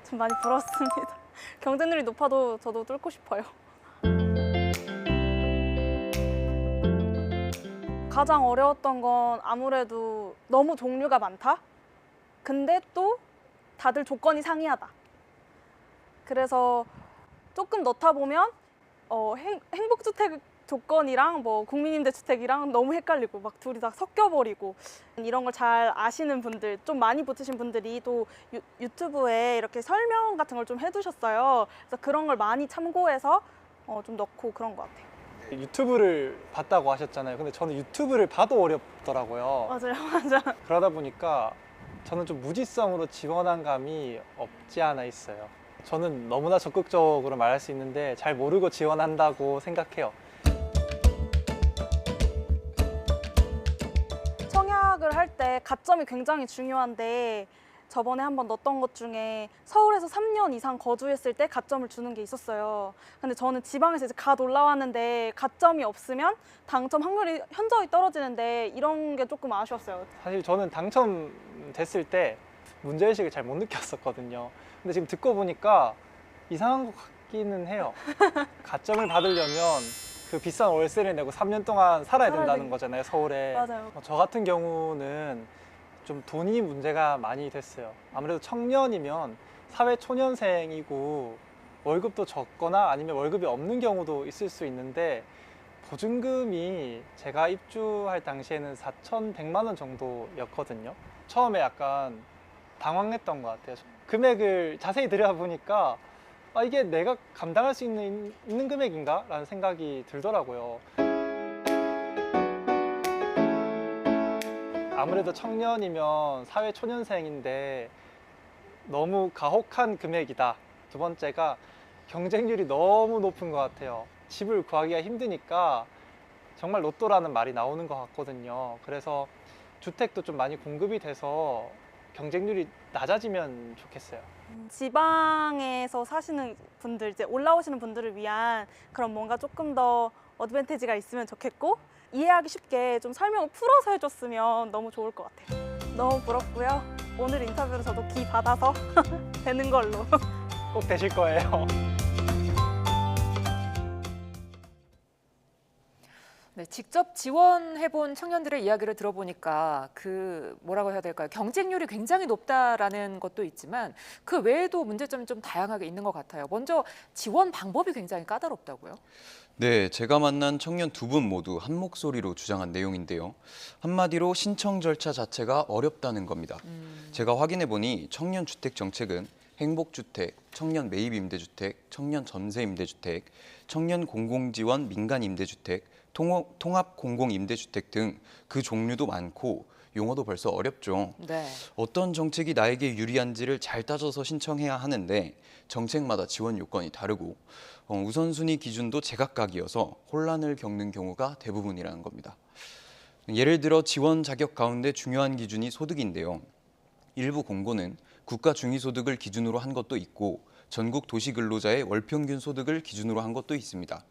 좀 많이 부럽습니다. 경쟁률이 높아도 저도 뚫고 싶어요. 가장 어려웠던 건 아무래도 너무 종류가 많다? 근데 또 다들 조건이 상이하다. 그래서 조금 넣다 보면 행복주택 조건이랑 국민임대주택이랑 너무 헷갈리고 막 둘이 다 섞여버리고 이런 걸 잘 아시는 분들, 좀 많이 붙으신 분들이 또 유튜브에 이렇게 설명 같은 걸 좀 해두셨어요. 그래서 그런 걸 많이 참고해서 좀 넣고 그런 것 같아요. 유튜브를 봤다고 하셨잖아요. 근데 저는 유튜브를 봐도 어렵더라고요. 맞아요, 맞아. 그러다 보니까 저는 좀 무지성으로 지원한 감이 없지 않아 있어요. 저는 너무나 적극적으로 말할 수 있는데 잘 모르고 지원한다고 생각해요. 청약을 할 때 가점이 굉장히 중요한데 저번에 한번 넣었던 것 중에 서울에서 3년 이상 거주했을 때 가점을 주는 게 있었어요. 근데 저는 지방에서 이제 갓 올라왔는데 가점이 없으면 당첨 확률이 현저히 떨어지는데 이런 게 조금 아쉬웠어요. 사실 저는 당첨됐을 때 문제의식을 잘 못 느꼈었거든요. 근데 지금 듣고 보니까 이상한 것 같기는 해요. 가점을 받으려면 그 비싼 월세를 내고 3년 동안 살아야 된다는 거잖아요, 서울에. 맞아요. 저 같은 경우는 좀 돈이 문제가 많이 됐어요. 아무래도 청년이면 사회 초년생이고 월급도 적거나 아니면 월급이 없는 경우도 있을 수 있는데 보증금이 제가 입주할 당시에는 4,100만 원 정도였거든요. 처음에 약간 당황했던 것 같아요. 금액을 자세히 들여다보니까 이게 내가 감당할 수 있는 금액인가? 라는 생각이 들더라고요. 아무래도 청년이면 사회 초년생인데 너무 가혹한 금액이다. 두 번째가 경쟁률이 너무 높은 것 같아요. 집을 구하기가 힘드니까 정말 로또라는 말이 나오는 것 같거든요. 그래서 주택도 좀 많이 공급이 돼서 경쟁률이 낮아지면 좋겠어요. 지방에서 사시는 분들, 이제 올라오시는 분들을 위한 그런 뭔가 조금 더 어드밴티지가 있으면 좋겠고 이해하기 쉽게 좀 설명을 풀어서 해줬으면 너무 좋을 것 같아요. 너무 부럽고요. 오늘 인터뷰로 저도 기 받아서 되는 걸로. 꼭 되실 거예요. 네, 직접 지원해본 청년들의 이야기를 들어보니까 뭐라고 해야 될까요? 경쟁률이 굉장히 높다라는 것도 있지만 그 외에도 문제점이 좀 다양하게 있는 것 같아요. 먼저 지원 방법이 굉장히 까다롭다고요? 네, 제가 만난 청년 두 분 모두 한 목소리로 주장한 내용인데요. 한마디로 신청 절차 자체가 어렵다는 겁니다. 제가 확인해 보니 청년 주택 정책은 행복주택, 청년 매입 임대주택, 청년 전세 임대주택, 청년 공공지원 민간 임대주택, 통합 공공 임대주택 등 그 종류도 많고 용어도 벌써 어렵죠. 네. 어떤 정책이 나에게 유리한지를 잘 따져서 신청해야 하는데 정책마다 지원 요건이 다르고 우선순위 기준도 제각각이어서 혼란을 겪는 경우가 대부분이라는 겁니다. 예를 들어 지원 자격 가운데 중요한 기준이 소득인데요. 일부 공고는 국가 중위소득을 기준으로 한 것도 있고 전국 도시근로자의 월평균 소득을 기준으로 한 것도 있습니다.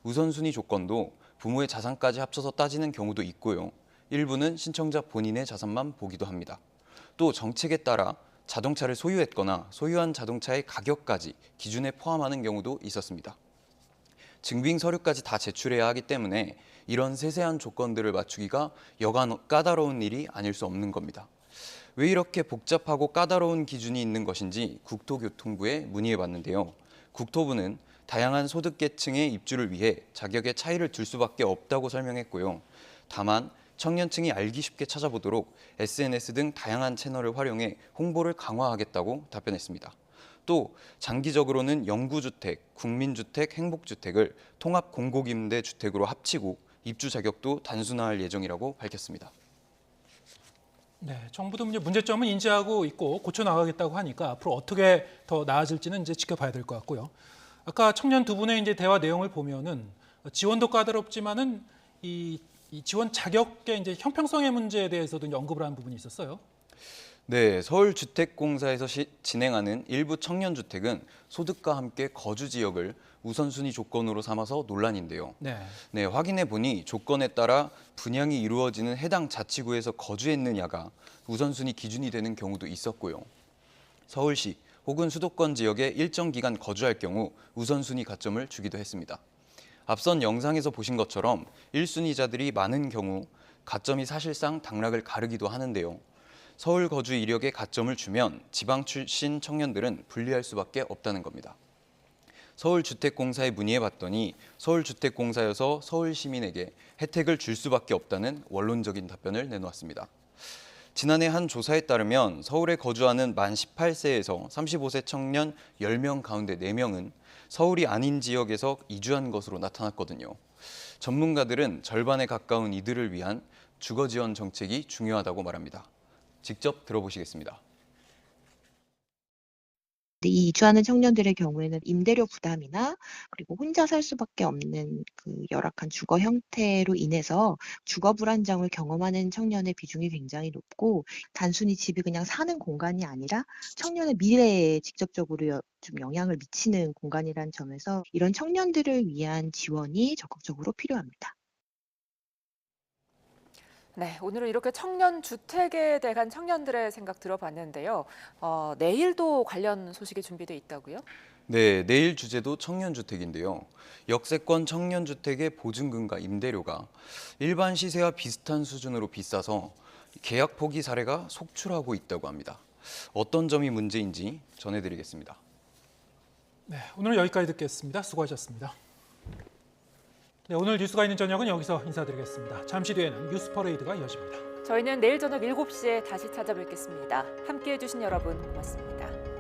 우선순위 조건도 부모의 자산까지 합쳐서 따지는 경우도 있고요. 일부는 신청자 본인의 자산만 보기도 합니다. 또 정책에 따라 자동차를 소유했거나 소유한 자동차의 가격까지 기준에 포함하는 경우도 있었습니다. 증빙 서류까지 다 제출해야 하기 때문에 이런 세세한 조건들을 맞추기가 여간 까다로운 일이 아닐 수 없는 겁니다. 왜 이렇게 복잡하고 까다로운 기준이 있는 것인지 국토교통부에 문의해봤는데요. 국토부는 다양한 소득계층의 입주를 위해 자격의 차이를 둘 수밖에 없다고 설명했고요. 다만 청년층이 알기 쉽게 찾아보도록 SNS 등 다양한 채널을 활용해 홍보를 강화하겠다고 답변했습니다. 또 장기적으로는 영구주택, 국민주택, 행복주택을 통합 공공임대주택으로 합치고 입주 자격도 단순화할 예정이라고 밝혔습니다. 네, 정부도 문제점은 인지하고 있고 고쳐 나가겠다고 하니까 앞으로 어떻게 더 나아질지는 이제 지켜봐야 될 것 같고요. 아까 청년 두 분의 이제 대화 내용을 보면은 지원도 까다롭지만은 이 지원 자격의 이제 형평성의 문제에 대해서도 언급을 한 부분이 있었어요. 네, 서울주택공사에서 진행하는 일부 청년주택은 소득과 함께 거주 지역을 우선순위 조건으로 삼아서 논란인데요. 네, 확인해 보니 조건에 따라 분양이 이루어지는 해당 자치구에서 거주했느냐가 우선순위 기준이 되는 경우도 있었고요. 서울시 혹은 수도권 지역에 일정 기간 거주할 경우 우선순위 가점을 주기도 했습니다. 앞선 영상에서 보신 것처럼 1순위자들이 많은 경우 가점이 사실상 당락을 가르기도 하는데요. 서울 거주 이력에 가점을 주면 지방 출신 청년들은 불리할 수밖에 없다는 겁니다. 서울주택공사에 문의해봤더니 서울주택공사여서 서울 시민에게 혜택을 줄 수밖에 없다는 원론적인 답변을 내놓았습니다. 지난해 한 조사에 따르면 서울에 거주하는 만 18세에서 35세 청년 10명 가운데 4명은 서울이 아닌 지역에서 이주한 것으로 나타났거든요. 전문가들은 절반에 가까운 이들을 위한 주거 지원 정책이 중요하다고 말합니다. 직접 들어보시겠습니다. 이 이주하는 청년들의 경우에는 임대료 부담이나 그리고 혼자 살 수밖에 없는 그 열악한 주거 형태로 인해서 주거 불안정을 경험하는 청년의 비중이 굉장히 높고 단순히 집이 그냥 사는 공간이 아니라 청년의 미래에 직접적으로 좀 영향을 미치는 공간이라는 점에서 이런 청년들을 위한 지원이 적극적으로 필요합니다. 네, 오늘은 이렇게 청년 주택에 대한 청년들의 생각 들어봤는데요. 내일도 관련 소식이 준비돼 있다고요? 네, 내일 주제도 청년주택인데요. 역세권 청년주택의 보증금과 임대료가 일반 시세와 비슷한 수준으로 비싸서 계약 포기 사례가 속출하고 있다고 합니다. 어떤 점이 문제인지 전해드리겠습니다. 네, 오늘 여기까지 듣겠습니다. 수고하셨습니다. 네, 오늘 뉴스가 있는 저녁은 여기서 인사드리겠습니다. 잠시 뒤에는 뉴스 퍼레이드가 이어집니다. 저희는 내일 저녁 7시에 다시 찾아뵙겠습니다. 함께해 주신 여러분 고맙습니다.